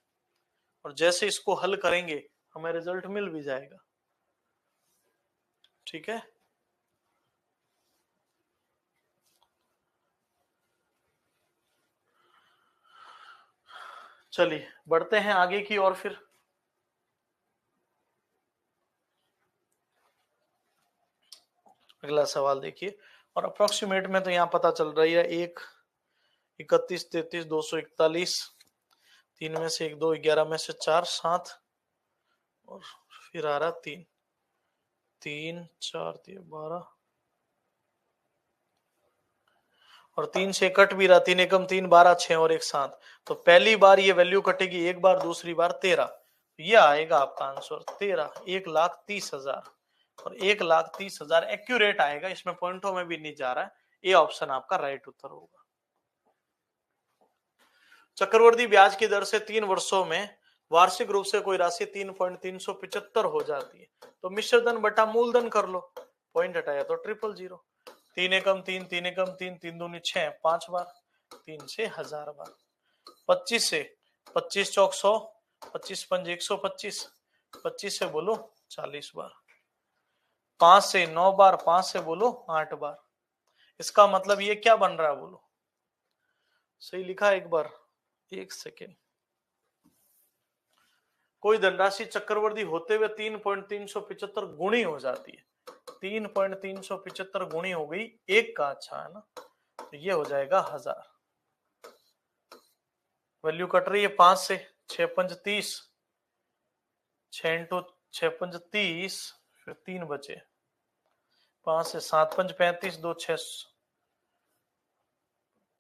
और जैसे इसको हल करेंगे हमें रिजल्ट मिल भी जाएगा, ठीक है। चलिए बढ़ते हैं आगे की और। फिर अगला सवाल देखिए, और अप्रोक्सीमेट में तो यहां पता चल रही है 1, 31, 33, 241, 3 में से 1, 2, 11 में से 4, 7, और फिर आ रहा 3, 3, 4, 12, और 3 से कट भी रहा, 3 एकम 3, 12, 6 और 1, 7। तो पहली बार ये वैल्यू कटेगी एक बार, दूसरी बार 13, ये आएगा आपका आंसर 13, 1,30,000, और 1,30,000 एक्यूरेट आएगा, इसमें पॉइंटों में भी नहीं जा रहा है। ये ऑप्शन आपका राइट उत्तर होगा। चक्रवर्ती ब्याज की दर से 3 वर्षों में वार्षिक रूप से कोई राशि 3.375 हो जाती है, तो मिश्रधन बटा मूलधन कर लो, पॉइंट हटाया तो 000, 3 एकम 3, 3 एकम 3, 3 दूनी 6, 5 बार, 3 से 1000 बार, 25 से 25 चौक 100, 25 पंज 125, 25 से बोलो 40 बार, 5 से 9 बार, 5 से बोलो 8 बार। इसका मतलब ये क्या बन रहा है बोलो, सही लिखा एक बार, एक सेकेंड। कोई धनराशि चक्रवृद्धि होते हुए 3.375 गुणी हो जाती है, 3.375 गुणी हो गई एक का, अच्छा है ना, तो ये हो जाएगा 1000। वैल्यू कट रही है 5 से, 6 पंज 30, 6 इंटू 6 पंज 30, फिर 3 बचे, 5 से 7 पंज 35, 2 6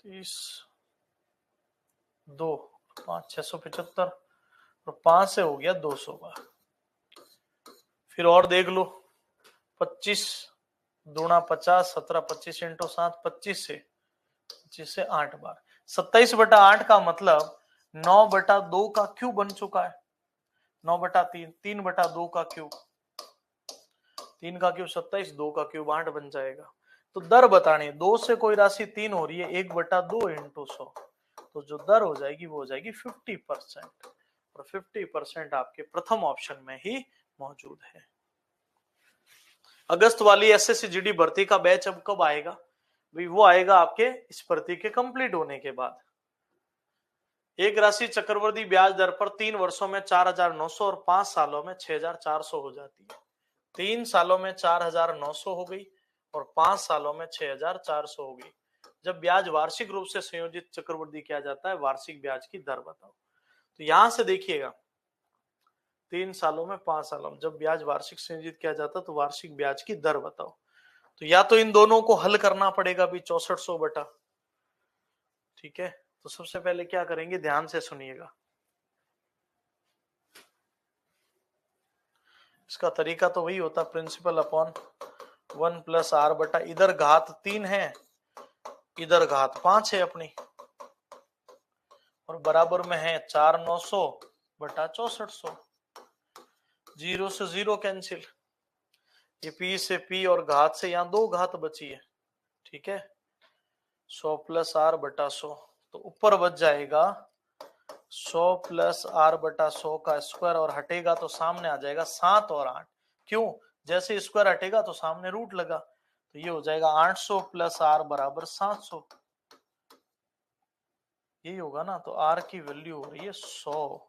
30, 2 5 675, और 5 से हो गया 200 बार। फिर और देख लो, 25 दूना 50, 17, 25 इंटू 7, 25 से 8 बार, 27/8 का मतलब 9/2 का क्यूब बन चुका है, 9/3, 3/2 का क्यूब, 3 का क्यूब 27, 2 का क्यूब 8 बन जाएगा। तो दर बतानी है, 2 से कोई राशि 3 हो रही है, 1/2 इंटू 100, तो जो दर हो जाएगी वो हो जाएगी 50%, और 50% आपके प्रथम ऑप्शन में ही मौजूद है। अगस्त वाली एसएससी जीडी भर्ती का बैच अब कब आएगा भाई, वो आएगा आपके इस भर्ती के कंप्लीट होने के बाद। एक राशि चक्रवृद्धि ब्याज दर पर 3 वर्षों में 4,900 और 5 सालों में 6,400 हो जाती है। 3 सालों में 4,900 हो गई और 5 सालों में 6,400 हो गई। जब ब्याज वार्षिक रूप से संयोजित चक्रवृद्धि किया जाता है, वार्षिक ब्याज की दर बताओ। तो यहां से देखिएगा, 3 सालों में 5 सालों में जब ब्याज वार्षिक संयोजित किया जाता है तो वार्षिक ब्याज की दर बताओ। तो या तो इन दोनों को हल करना पड़ेगा भी 6400 बटा, ठीक है। तो सबसे पहले क्या करेंगे, ध्यान से सुनिएगा। इसका तरीका तो वही होता, प्रिंसिपल अपॉन 1 प्लस आर बटा, इधर घात 3 है, इधर घात 5 है अपनी, और बराबर में है 4,900 बटा 6400, 0 से 0 कैंसिल, ये p से p और घात से यहां 2 घात बची है, ठीक है। 100 प्लस आर बटा 100, तो ऊपर बच जाएगा 100 प्लस आर बटा 100 का स्क्वायर, और हटेगा तो सामने आ जाएगा 7 और 8, क्यों, जैसे स्क्वायर हटेगा तो सामने रूट लगा, तो ये हो जाएगा 800 प्लस आर बराबर 700। यही होगा ना, तो आर की वैल्यू हो रही है 100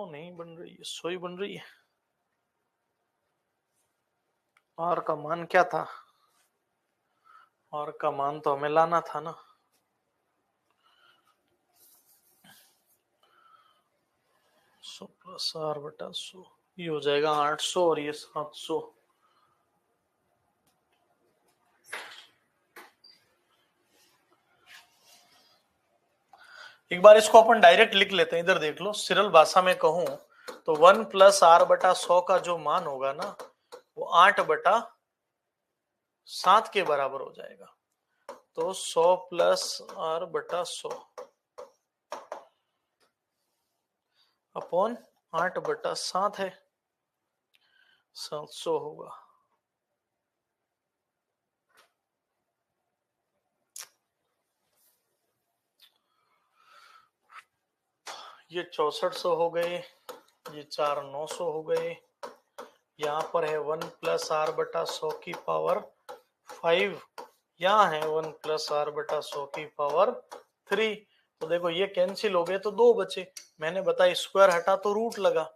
नहीं बन रही है, 100 ही बन रही है। आर का मान क्या था, आर का मान तो हमें लाना था ना, 100 प्लस आर बटा 100, ये हो जाएगा 800 और ये 700। एक बार इसको अपन डायरेक्ट लिख लेते हैं, इधर देख लो, सरल भाषा में कहूं तो 1 प्लस आर बटा 100 का जो मान होगा ना, वो 8 बटा 7 के बराबर हो जाएगा। तो 100 प्लस आर बटा 100 अपॉन 8 बटा 7 है, 700 होगा। ये 6400 हो गए, ये 4 900 हो गए, यहाँ पर है 1 प्लस आर बटा 100 की पावर 5, यहाँ है 1 प्लस आर बटा 100 की पावर 3। तो देखो ये कैंसिल हो गए तो 2 बचे, मैंने बताया स्क्वायर हटा तो रूट लगा,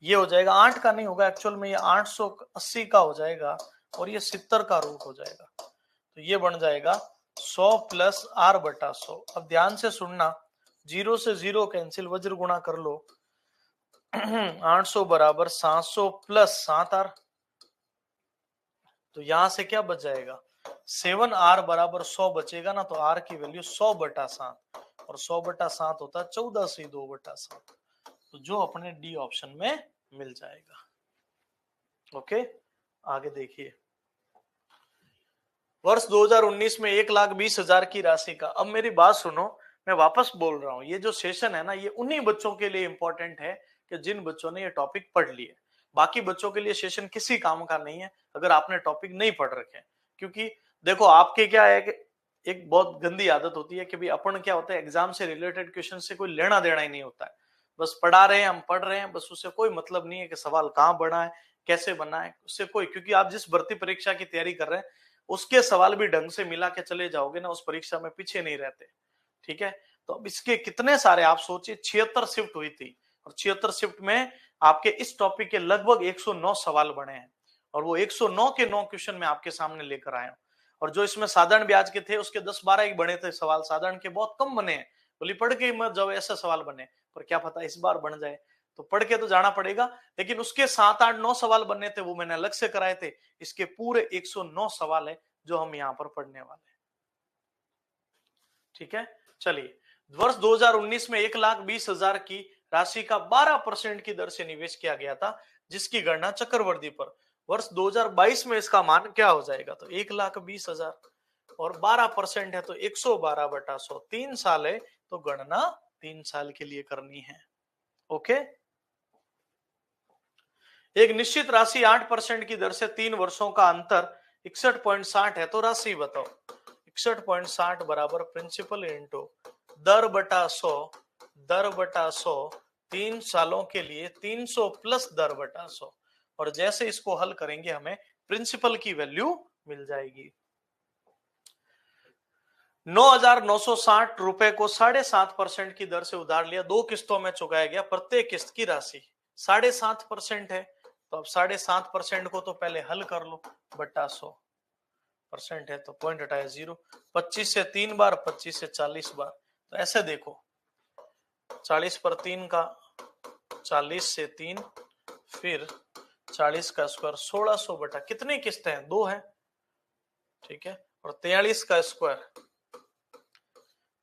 ये हो जाएगा 8 का नहीं होगा एक्चुअल में, ये 880 का हो जाएगा और ये 70 का रूट हो जाएगा। तो ये बन जाएगा 100 प्लस आर बटा 100। अब ध्यान से सुनना, 0 से 0 कैंसिल, वज्र गुणा कर लो 800 बराबर 700 प्लस 7 आर, तो यहां से क्या बच जाएगा 7 आर बराबर 100 बचेगा ना, तो आर की वैल्यू 100 बटा 7 और 100 बटा 7 होता है 14 से 2 बटा 7, तो जो अपने डी ऑप्शन में मिल जाएगा। ओके, आगे देखिए, वर्ष 2019 में 1,20,000 की राशि का, अब मेरी बात सुनो, मैं वापस बोल रहा हूं, ये जो सेशन है ना, ये उन्हीं बच्चों के लिए इंपॉर्टेंट है कि जिन बच्चों ने ये टॉपिक पढ़ लिए। बाकी बच्चों के लिए सेशन किसी काम का नहीं है अगर आपने टॉपिक नहीं पढ़ रखे, क्योंकि देखो आपके क्या है कि एक बहुत गंदी आदत होती है कि भाई अपन क्या होता है, एग्जाम से रिलेटेड क्वेश्चन से कोई लेना देना ही नहीं होता है, बस पढ़ा रहे हैं, हम पढ़ रहे हैं, बस उससे कोई मतलब नहीं है कि सवाल कहाँ बना है, कैसे बना है, उससे कोई, क्योंकि आप जिस भर्ती परीक्षा की तैयारी कर रहे हैं उसके सवाल भी ढंग से मिला के चले जाओगे ना, उस परीक्षा में पीछे नहीं रहते। ठीक है, तो अब इसके कितने सारे, आप सोचिए 76 शिफ्ट हुई थी और 76 शिफ्ट में आपके इस टॉपिक के लगभग 109 सवाल बने हैं, और वो 109 के 9 क्वेश्चन में आपके सामने लेकर आया हूं। और जो इसमें साधारण ब्याज के थे उसके 10-12 ही बने थे सवाल, साधारण के बहुत कम बने हैं, बोली पढ़ के मत जाओ ऐसे सवाल बने, पर क्या पता इस बार बन जाए, तो पढ़ के तो जाना पड़ेगा। लेकिन उसके 7-8-9 सवाल बनने थे, वो मैंने अलग से कराए थे, इसके पूरे 109 सवाल है जो हम यहां पर पढ़ने वाले हैं। ठीक है, चलिए, वर्ष 2019 में 1,20,000 की राशि का 12% की दर से निवेश किया गया था, जिसकी गणना चक्रवृद्धि पर वर्ष 2022 में इसका मान क्या हो जाएगा, तो 1,20,000 और 12% है तो 112 बटा 100, 3 साल है तो गणना 3 साल के लिए करनी है। ओके, एक निश्चित राशि 8% की दर से 3 वर्षों का अंतर 61.60 है, तो राशि बताओ। 61.60 बराबर प्रिंसिपल इंटू दर बटा 100, दर बटा 100, 3 सालों के लिए 300 प्लस दर बटा 100, और जैसे इसको हल करेंगे हमें प्रिंसिपल की वैल्यू मिल जाएगी। 9,960 रुपए को 7.5% की दर से उधार लिया, 2 किस्तों में चुकाया गया, प्रत्येक किस्त की राशि 7.5% है, तो अब 7.5% को तो पहले हल कर लो, बटा 100% है तो पॉइंट हटाया 0, 25 से 3 बार, 25 से 40 बार, तो ऐसे देखो 40 पर 3 का 40 से 3, फिर 40 का स्क्वायर 1600 बटा कितनी किस्तें हैं, 2 है। ठीक है, और 43 का स्क्वायर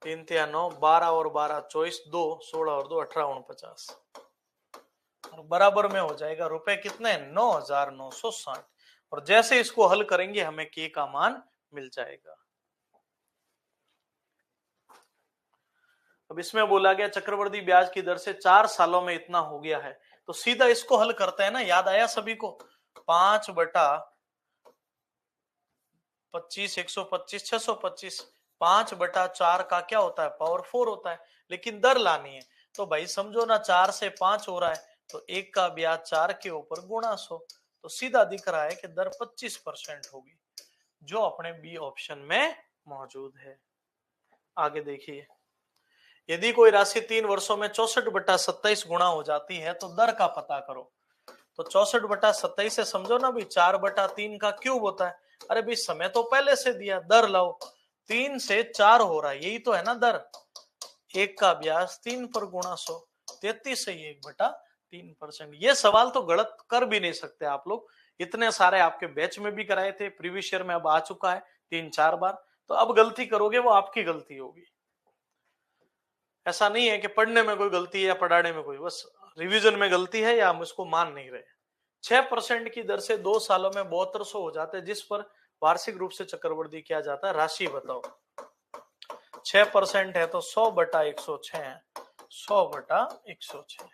3 3 9, 12 और 12 24, 2 16 और 2 18 49, और बराबर में हो जाएगा रुपए कितने 9,960, और जैसे इसको हल करेंगे हमें के का मान मिल जाएगा। अब इसमें बोला गया चक्रवृद्धि ब्याज की दर से 4 सालों में इतना हो गया है, तो सीधा इसको हल करते हैं ना, याद आया सभी को, 5 बटा 25, 125, 625, 5 बटा 4 का क्या होता है, पावर 4 होता है, लेकिन दर लानी है, तो भाई समझो ना 4 से 5 हो रहा है, तो 1 का ब्याज 4 के ऊपर गुणा 100, तो सीधा दिख रहा है कि दर 25% होगी, जो अपने बी ऑप्शन में मौजूद है। आगे देखिए, यदि कोई राशि 3 वर्षों में 64/27 गुणा हो जाती है तो दर का पता करो। तो 64/27 से समझो ना भाई 4/3 का क्यूब होता है। अरे भाई समय तो पहले से दिया, दर लाओ। 3 से 4 हो रहा है, यही तो है ना दर। 1 का ब्याज 3 पर गुणा 100, 33 से 1/3%। ये सवाल तो गलत कर भी नहीं सकते आप लोग। इतने सारे आपके बैच में भी कराए थे, प्रीवियस ईयर में अब आ चुका है 3-4 बार। तो अब गलती करोगे वो आपकी गलती होगी। ऐसा नहीं है कि पढ़ने में कोई गलती है या पढ़ाने में कोई, बस रिवीजन में गलती है या हम उसको मान नहीं रहे। 6% की दर से 2 सालों में 7200 हो जाते हैं, जिस पर वार्षिक रूप से चक्रवृद्धि किया जाता है। राशि बताओ। 6% है तो 100/106, 100/106।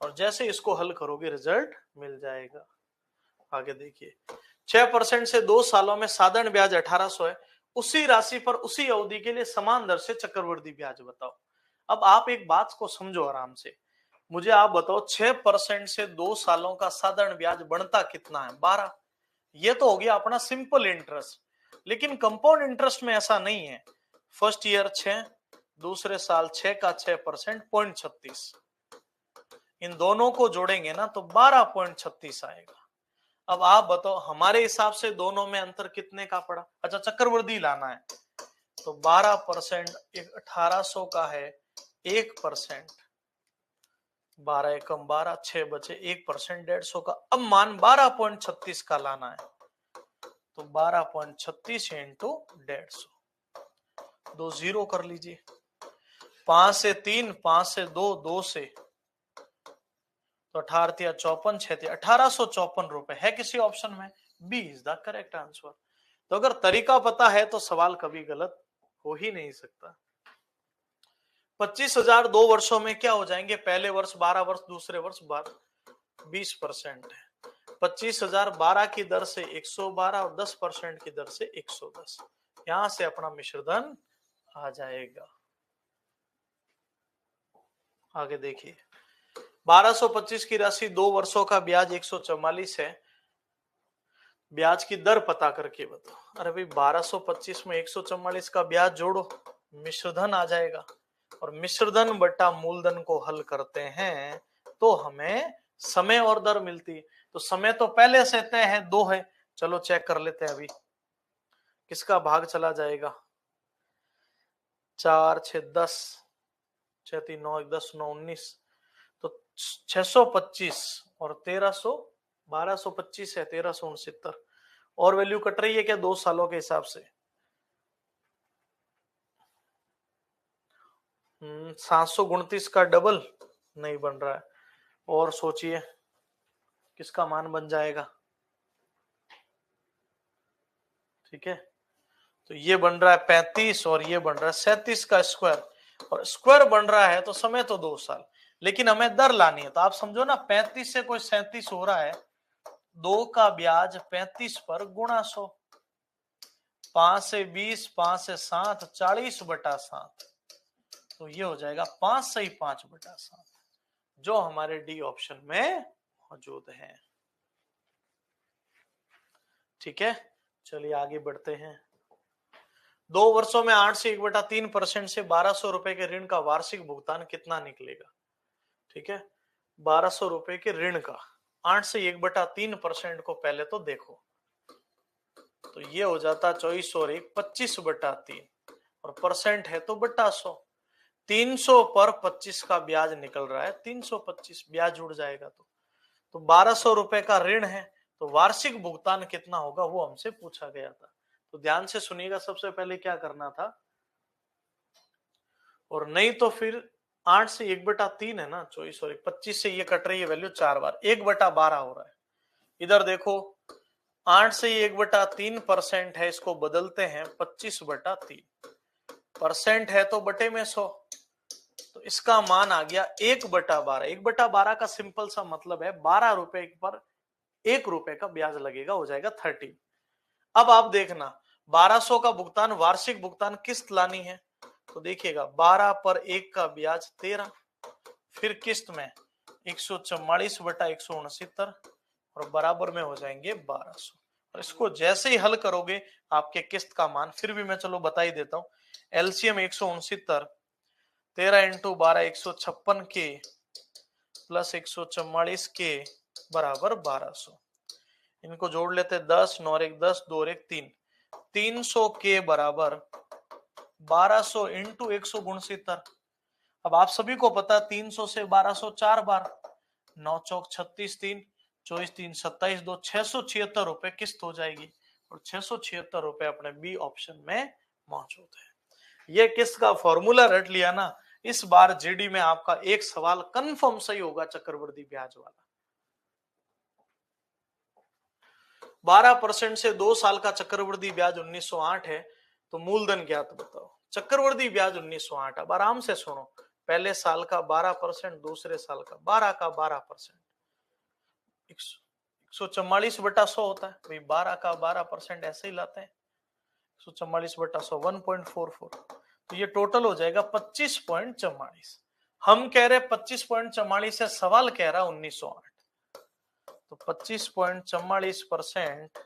और जैसे इसको हल करोगे रिजल्ट मिल जाएगा। आगे देखिए, 6% से 2 सालों में साधारण ब्याज 1800 है। उसी राशि पर उसी अवधि के लिए समान दर से चक्रवृद्धि ब्याज बताओ। अब आप एक बात को समझो आराम से, मुझे आप बताओ 6% से 2 सालों का साधारण ब्याज बनता कितना है? 12। ये तो हो गया अपना सिंपल इंटरेस्ट। लेकिन कंपाउंड इंटरेस्ट में ऐसा नहीं है। फर्स्ट ईयर 6, दूसरे साल 6 का 6% 0.36, इन दोनों को जोड़ेंगे ना तो 12.36 आएगा। अब आप बताओ हमारे हिसाब से दोनों में अंतर कितने का पड़ा? अच्छा, चक्रवृद्धि लाना है तो 12% 1800 का है 1%, 12 एकम 12, 6 बचे 1% 150 का। अब मान 12.36 का लाना है तो 12.36 इंटू 150, 2 जीरो कर लीजिए। 5 से 3, 5 से 2, 2 से तो 18 54, 6 1854 रुपए है किसी ऑप्शन में। B is the correct answer. तो अगर तरीका पता है तो सवाल कभी गलत हो ही नहीं सकता। 25,000 2 वर्षों में क्या हो जाएंगे? पहले वर्ष 12 वर्ष, दूसरे वर्ष 20% है। 25,000 12 की दर से 112 और 10% की दर से 110। यहां से अपना मिश्रधन आ जाएगा। आगे देखिए, 1225 की राशि 2 वर्षों का ब्याज 144 है। ब्याज की दर पता करके बताओ। अरे भाई 1225 में 144 का ब्याज जोड़ो, मिश्रधन आ जाएगा। और मिश्रधन बट्टा मूलधन को हल करते हैं तो हमें समय और दर मिलती। तो समय तो पहले से तय है, 2 है। चलो चेक कर लेते हैं अभी किसका भाग चला जाएगा। 4 6 10, 6 3 9 1 10 9 19, तो 625 और 1300, 1225 है 1369। और वैल्यू कट रही है क्या 2 सालों के हिसाब से? 729 का डबल नहीं बन रहा है। और सोचिए किसका मान बन जाएगा। ठीक है, तो ये बन रहा है 35 और ये बन रहा है 37 का स्क्वायर। और स्क्वायर बन रहा है तो समय तो 2 साल, लेकिन हमें दर लानी है। तो आप समझो ना 35 से कोई 37 हो रहा है, 2 का ब्याज 35 पर गुणा 100, 5 से 20, 5 से 7, 40/7। तो ये हो जाएगा 5 से 5/7, जो हमारे डी ऑप्शन में मौजूद है। ठीक है, चलिए आगे बढ़ते हैं। 2 वर्षों में 8 से 1/3% से 1200 रुपए के ऋण का वार्षिक भुगतान कितना निकलेगा? ठीक है, 1200 रुपए के ऋण का 8 से 1/3% को पहले तो देखो, तो ये हो जाता 24 और 1 25/3, और परसेंट है तो बट्टा 100। 300 पर 25 का ब्याज निकल रहा है, 325 ब्याज जुड़ जाएगा। तो 1200 रुपए का ऋण है तो वार्षिक भुगतान कितना होगा वो हमसे पूछा गया था। तो ध्यान से सुनिएगा, सबसे पहले क्या करना था, और नहीं तो फिर 8 से 1/3 है ना, 24 और 25 से ये कट रही है वैल्यू 4 बार, 1/12 हो रहा है। इधर देखो 8 से 1/3% है, इसको बदलते हैं 25/3, परसेंट है तो बटे में 100, तो इसका मान आ गया 1/12। 1/12 का सिंपल सा मतलब है 12 रुपए पर 1 रुपए का ब्याज लगेगा, हो जाएगा 30। अब आप देखना 1200 का भुगतान, वार्षिक भुगतान किस्त लानी है, तो देखिएगा 12 पर 1 का ब्याज 13, फिर किस्त में 144/169 और बराबर में हो जाएंगे 1200। और इसको जैसे ही हल करोगे आपके किस्त का मान, फिर भी मैं चलो बता ही देता हूं, एलसीएम 169, 13 इंटू 12 156 के प्लस 144 के बराबर 1200। इनको जोड़ लेते 10 9 1 10 2 1 3, 300 के बराबर 1200 इंटू 169। अब आप सभी को पता 300 से 1200 4 बार, 9 चौक 36, 3 24 3 27 2 676 रुपए किस्त हो जाएगी और 676 रुपए अपने बी ऑप्शन में मौजूद है। ये किस्त का फॉर्मूला रट लिया ना, इस बार जीडी में आपका एक सवाल कंफर्म सही होगा चक्रवृद्धि ब्याज वाला। 12% से 2 साल का चक्रवृद्धि ब्याज 1908 है, तो मूलधन ज्ञात बताओ। चक्रवृद्धि ब्याज 1908। अब आराम से सुनो, पहले साल का 12%, दूसरे साल का 12 का 12%, 144/100 होता है भाई। 12 का 12% ऐसे ही लाते हैं, 144/100 1.44, तो ये टोटल हो जाएगा 25.44। हम कह रहे 25.44 है, सवाल कह रहा 1908, तो 25.44%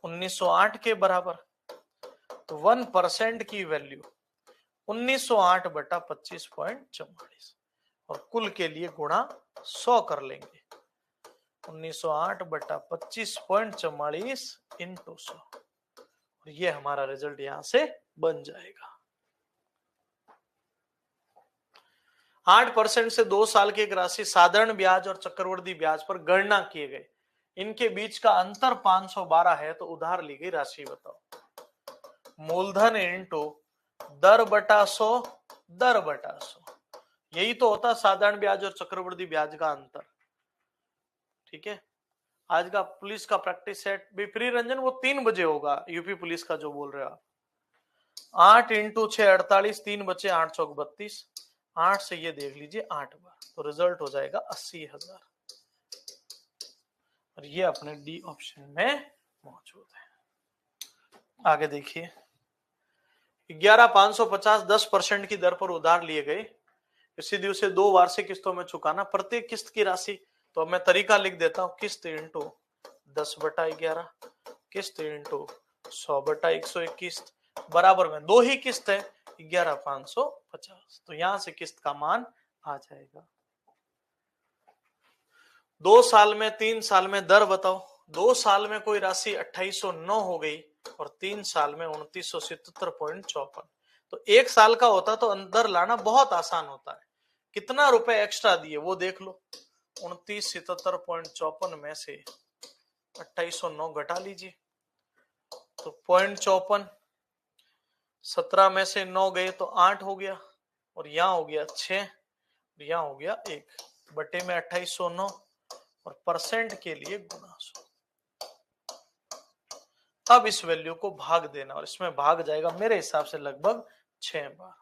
1908 के बराबर, तो 1% की वैल्यू 1908/25.44 और कुल के लिए गुणा 100 कर लेंगे। 1908/25.44 इंटू 100, और ये हमारा रिजल्ट यहां से बन जाएगा। 8% से 2 साल की एक राशि साधारण ब्याज और चक्रवृद्धि ब्याज पर गणना किए गए, इनके बीच का अंतर 512 है, तो उधार ली गई राशि बताओ। मूलधन इंटू दर बटा 100, दर बटा 100, यही तो होता साधारण ब्याज और चक्रवृद्धि ब्याज का अंतर। ठीक है, आज का पुलिस का प्रैक्टिस सेट भी फ्री रंजन वो 3 बजे होगा, यूपी पुलिस का जो बोल रहे हो आप। 8 इंटू 6 48, 3 बचे 8 चौक 32, 8 से ये देख लीजिए 8 बार, तो रिजल्ट हो जाएगा 80,000, और ये अपने डी ऑप्शन में मौजूद है। आगे देखिए, 11,550 10% की दर पर उधार लिए गए, इसी दिवसे 2 वार्षिक किस्तों में चुकाना प्रत्येक किस्त की राशि। तो अब मैं तरीका लिख देता हूं, किस्त इंटू 10/11, किस्त इंटू 100/121 बराबर में 2 ही किस्त है 11,550, तो यहां से किस्त का मान आ जाएगा। 2 साल में 3 साल में दर बताओ। 2 साल में कोई राशि 2809 हो गई और 3 साल में 2977.54, तो 1 साल का होता तो अंदर लाना बहुत आसान होता है। कितना रुपए एक्स्ट्रा दिए वो देख लो, 2977.54 में से 2809 घटा लीजिए, तो 0.54, 17 में से 9 गए तो 8 हो गया, और यहां हो गया 6, यहां हो गया 1 बटे में 2809, और परसेंट के लिए गुणा 100। अब इस वैल्यू को भाग देना, और इसमें भाग जाएगा मेरे हिसाब से लगभग 6 बार,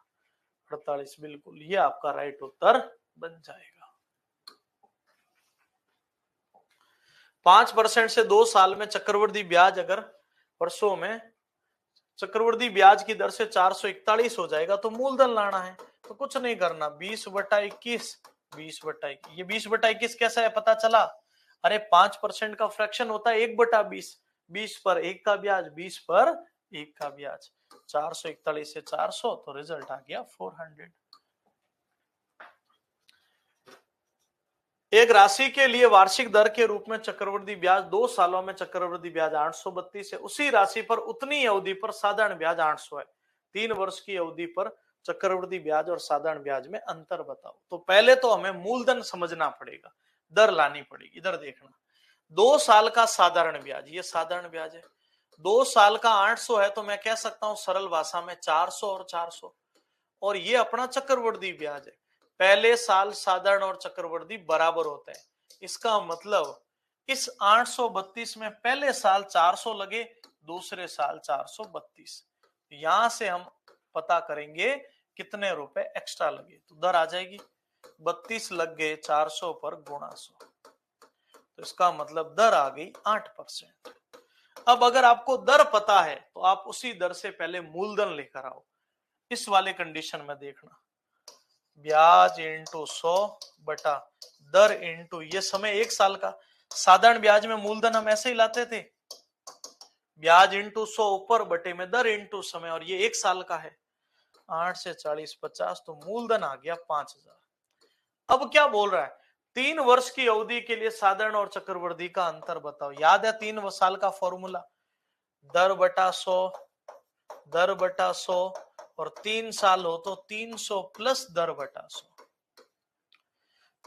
48, बिल्कुल ये आपका राइट उत्तर बन जाएगा। 5% से 2 साल में चक्रवृद्धि ब्याज अगर वर्षों में चक्रवृद्धि ब्याज की दर से 441 हो जाएगा, तो मूलधन लाना है, तो कुछ नहीं करना, 20/21, 20/21। ये 20/21 कैसा है पता चला? अरे 5% का फ्रैक्शन होता है 1/20, 20 पर 1 का ब्याज, 20 पर 1 का ब्याज, 441 से 400, तो रिजल्ट आ गया 400। एक राशि के लिए वार्षिक दर के रूप में चक्रवृद्धि ब्याज 2 सालों में चक्रवृद्धि ब्याज 832 है, उसी राशि पर उतनी अवधि पर साधारण ब्याज 800 है। 3 वर्ष की अवधि पर चक्रवृद्धि ब्याज और साधारण ब्याज में अंतर बताओ। तो पहले तो हमें मूलधन समझना पड़ेगा, दर लानी पड़ेगी। इधर देखना, 2 साल का साधारण ब्याज, ये साधारण ब्याज है, 2 साल का 800 है, तो मैं कह सकता हूं सरल भाषा में 400 और 400, और ये अपना चक्रवृद्धि ब्याज है। पहले साल साधारण और चक्रवृद्धि बराबर होते हैं, इसका मतलब इस 832 में पहले साल 400 लगे, दूसरे साल 432, यहां से हम पता करेंगे कितने रुपए एक्स्ट्रा लगे, तो दर आ जाएगी 32 लग गए 400 पर गुणा 100, तो इसका मतलब दर आ गई 8%। अब अगर आपको दर पता है तो आप उसी दर से पहले मूलधन लेकर आओ। इस वाले कंडीशन में देखना, ब्याज इंटू 100 बटा दर इंटू ये समय 1 साल का। साधारण ब्याज में मूलधन हम ऐसे ही लाते थे, ब्याज इंटू 100 ऊपर बटे में दर इंटू समय, और ये 1 साल का है। 8 से 40 50, तो मूलधन आ गया 5000। अब क्या बोल रहा है, 3 वर्ष की अवधि के लिए साधारण और चक्रवृद्धि का अंतर बताओ। याद है 3 साल का फॉर्मूला, दर बटा 100, दर बटा 100, और 3 साल हो तो 300 प्लस दर बटा 100।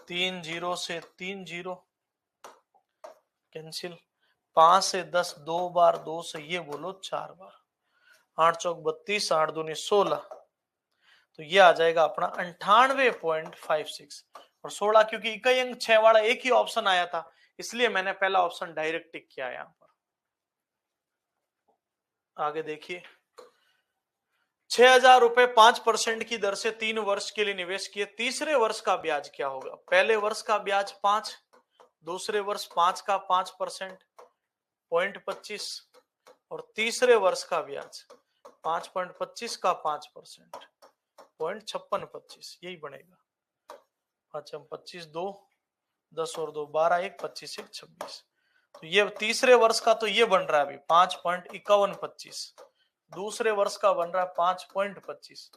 3 जीरो से 3 जीरो कैंसिल, 5 से 10 2 बार, 2 से ये बोलो 4 बार, 8 चौक 32, 8 दूनी 16, तो ये आ जाएगा अपना 98.56। और 16 क्योंकि इकाई अंक 6 वाला एक ही ऑप्शन आया था, इसलिए मैंने पहला ऑप्शन डायरेक्ट टिक किया यहां पर। आगे देखिए, 6000 रुपए 5% की दर से 3 वर्ष के लिए निवेश किए, तीसरे वर्ष का ब्याज क्या होगा। पहले वर्ष का ब्याज 5, दूसरे वर्ष 5 का 5% 0.25, और तीसरे वर्ष का ब्याज 5.25 का 5% 0.5625, यही बनेगा। 5 25 2, 10 और 2 12, 1 25 1 26, तो ये तीसरे वर्ष का तो ये बन रहा है अभी 5.5125, दूसरे वर्ष का बन रहा है 5.25,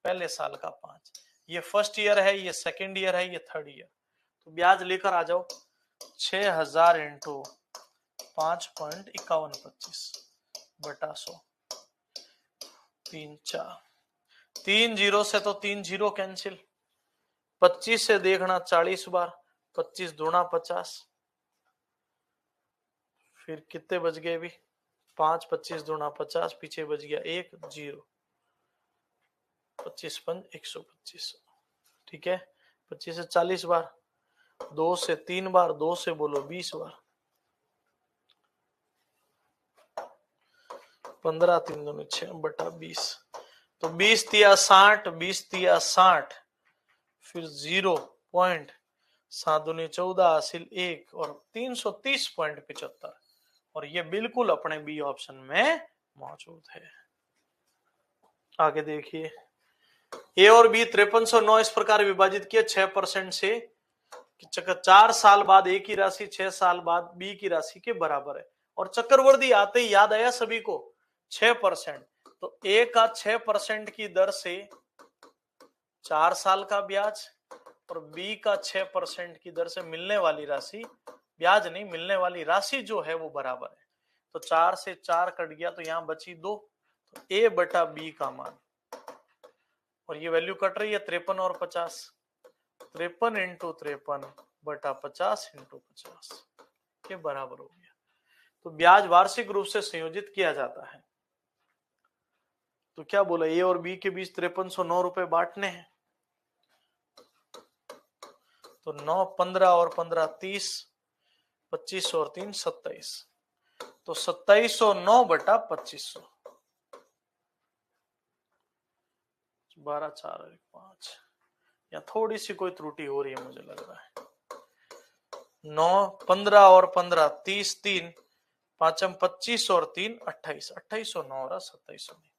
पहले साल का 5, ये फर्स्ट ईयर है, ये सेकेंड ईयर है, ये थर्ड ईयर। तो ब्याज लेकर आ जाओ, 6000 इंटू 5.5125 बटा 100, 3 4, 3 जीरो से तो 3 जीरो कैंसिल, 25 से देखना 40 बार, 25 दूना 50, फिर कितने बच गए अभी 5, 25 दूना 50, पीछे बच गया 1 0, 25 5 125, ठीक है। 25 से 40 बार, 2 से 3 बार, 2 से बोलो 20 बार, 15 3 दूनी 6 बटा 20, तो 20 तिया 60, 20 तिया 60, फिर 0.7 दूनी 14 हासिल 1, और 330.75, और ये बिल्कुल अपने बी ऑप्शन में मौजूद है। आगे देखिए, ए और बी 5309 इस प्रकार विभाजित किया 6% से, 4 साल बाद ए की राशि 6 साल बाद बी की राशि के बराबर है, और चक्रवृद्धि आते ही याद आया सभी को 6%, तो ए का 6% की दर से 4 साल का ब्याज, और बी का 6% की दर से मिलने वाली राशि, ब्याज नहीं मिलने वाली राशि जो है वो बराबर है। तो 4 से 4 कट गया, तो यहां बची 2, तो ए बटा बी का मान, और ये वैल्यू कट रही है 53 और 50, 53 इंटू 53 बटा 50 इंटू 50 के बराबर हो गया। तो ब्याज वार्षिक रूप से संयोजित किया जाता है। तो क्या बोला, ए और बी के बीच 5309 रुपए बांटने हैं, तो 9 15 और 15 30, 25 और 3 27, तो 2709 बटा 2500, 12 4 1 5, या थोड़ी सी कोई त्रुटि हो रही है मुझे लग रहा है। 9 15 और 15 30, 3 5 25 और 3 28, 2809 और 2709,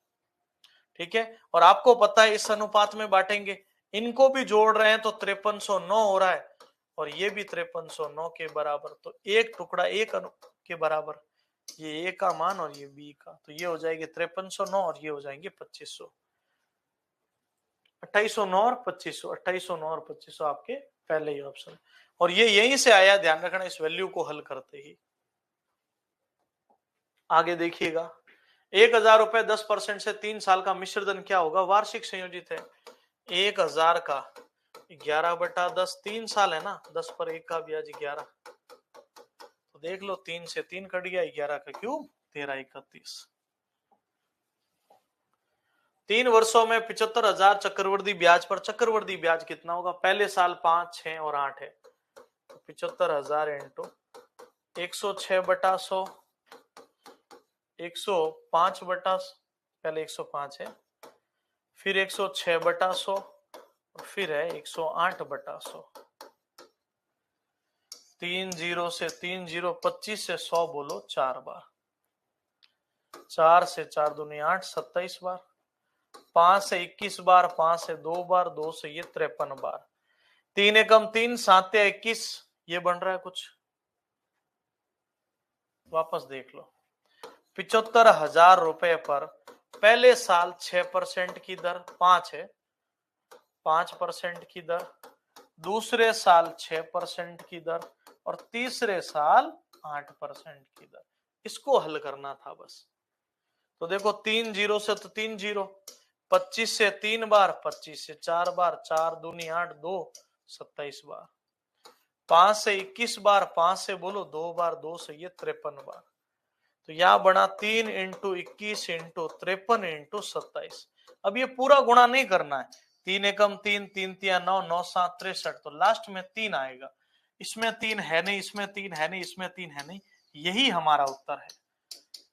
ठीक है। और आपको पता है इस अनुपात में बांटेंगे, इनको भी जोड़ रहे हैं तो 5309 हो रहा है, और ये भी 5309 के बराबर, तो एक टुकड़ा एक के बराबर, ये ए का मान और ये बी का, तो ये हो जाएगी 5309 और ये हो जाएंगे 2500, 2809 और 2500, 2809 और 2500 आपके पहले ही ऑप्शन, और ये यहीं से आया, ध्यान रखना इस वैल्यू को हल करते ही। आगे देखिएगा, 1000 रुपए 10% से 3 साल का मिश्र धन क्या होगा, वार्षिक संयोजित है। 1000 का 11 बटा 10, 3 साल है ना, 10 पर 1 का ब्याज 11, तो देख लो 3 से 3 कट गया, 11 का क्यूब 13 31, 3 वर्षों में 75,000 चक्रवृद्धि ब्याज पर चक्रवृद्धि ब्याज कितना होगा। पहले साल 5 6 और 8 है, तो 75,000 इंटू 106 बटा 100, 105 बटा, पहले 105 है, फिर 106 बटा 100, और फिर है 108 बटा 100, 3 जीरो से 3 जीरो, 25 से 100 बोलो 4 बार, 4 से 4 दूनी 8 27 बार, 5 से 21 बार, 5 से 2 बार, 2 से ये 53 बार, 3 एकम 3 7 21, ये बन रहा है कुछ, वापस देख लो, 75,000 रुपए पर पहले साल 6% की दर 5 है, 5% की दर, दूसरे साल 6% की दर और तीसरे साल 8% की दर। इसको हल करना था बस। तो देखो 3 जीरो से तो 3 जीरो, 25 से 3 बार, 25 से 4 बार, 4 दूनी 8, 2 27 बार, 5 से 21 बार, 5 से बोलो 2 बार, 2 से ये 53 बार। तो यहां बना 3 इंटू 21 इंटू 53 इंटू 27। अब ये पूरा गुणा नहीं करना है, 3 एकम 3, 3 तिया 9, 9 7 63, तो लास्ट में 3 आएगा। इसमें 3 है नहीं, इसमें 3 है नहीं, इसमें 3 है नहीं, यही हमारा उत्तर है।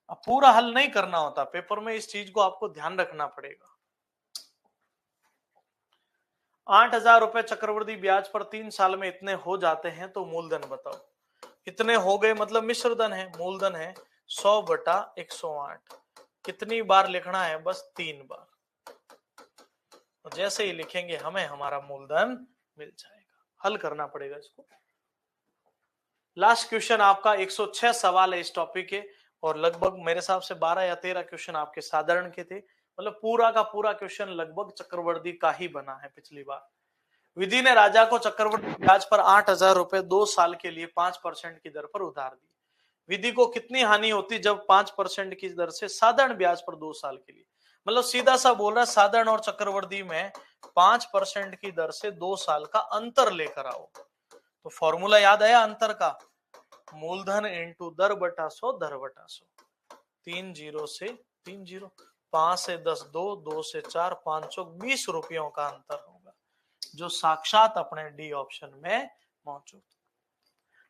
अब पूरा हल नहीं करना होता पेपर में, इस चीज को आपको ध्यान रखना पड़ेगा। 8,000 रुपए चक्रवृद्धि ब्याज पर 3 साल में इतने हो जाते हैं तो मूलधन बताओ। इतने हो गए मतलब मिश्रधन है, मूलधन है 100/108। कितनी बार लिखना है? बस 3 बार। तो जैसे ही लिखेंगे हमें हमारा मूलधन मिल जाएगा। हल करना पड़ेगा इसको। लास्ट क्वेश्चन आपका 106 सवाल है इस टॉपिक के, और लगभग मेरे हिसाब से 12 या 13 क्वेश्चन आपके साधारण के थे। मतलब पूरा का पूरा क्वेश्चन लगभग चक्रवृद्धि का ही बना है पिछली बार। विधि ने राजा को चक्रवृद्धि ब्याज पर 8,000 रुपए 2 साल के लिए 5% की दर पर उधार दी। विधि को कितनी हानि होती जब 5% की दर से साधारण ब्याज पर 2 साल के लिए, मतलब सीधा सा बोल रहा है साधारण और चक्रवृद्धि में 5% की दर से 2 साल का अंतर लेकर आओ। तो फॉर्मूला याद आया अंतर का? मूलधन इंटू दर बटा 100, दर बटा 100। 3 जीरो से 3 जीरो, 5 से 10 2, 2 से 4, 5 चौक 20 रुपयों का अंतर होगा, जो साक्षात अपने डी ऑप्शन में मौजूद।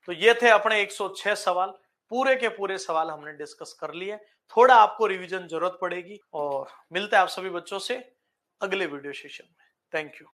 तो ये थे अपने 106 सवाल। पूरे के पूरे सवाल हमने डिस्कस कर लिए। थोड़ा आपको रिवीजन जरूरत पड़ेगी, और मिलते हैं आप सभी बच्चों से अगले वीडियो सेशन में। Thank you.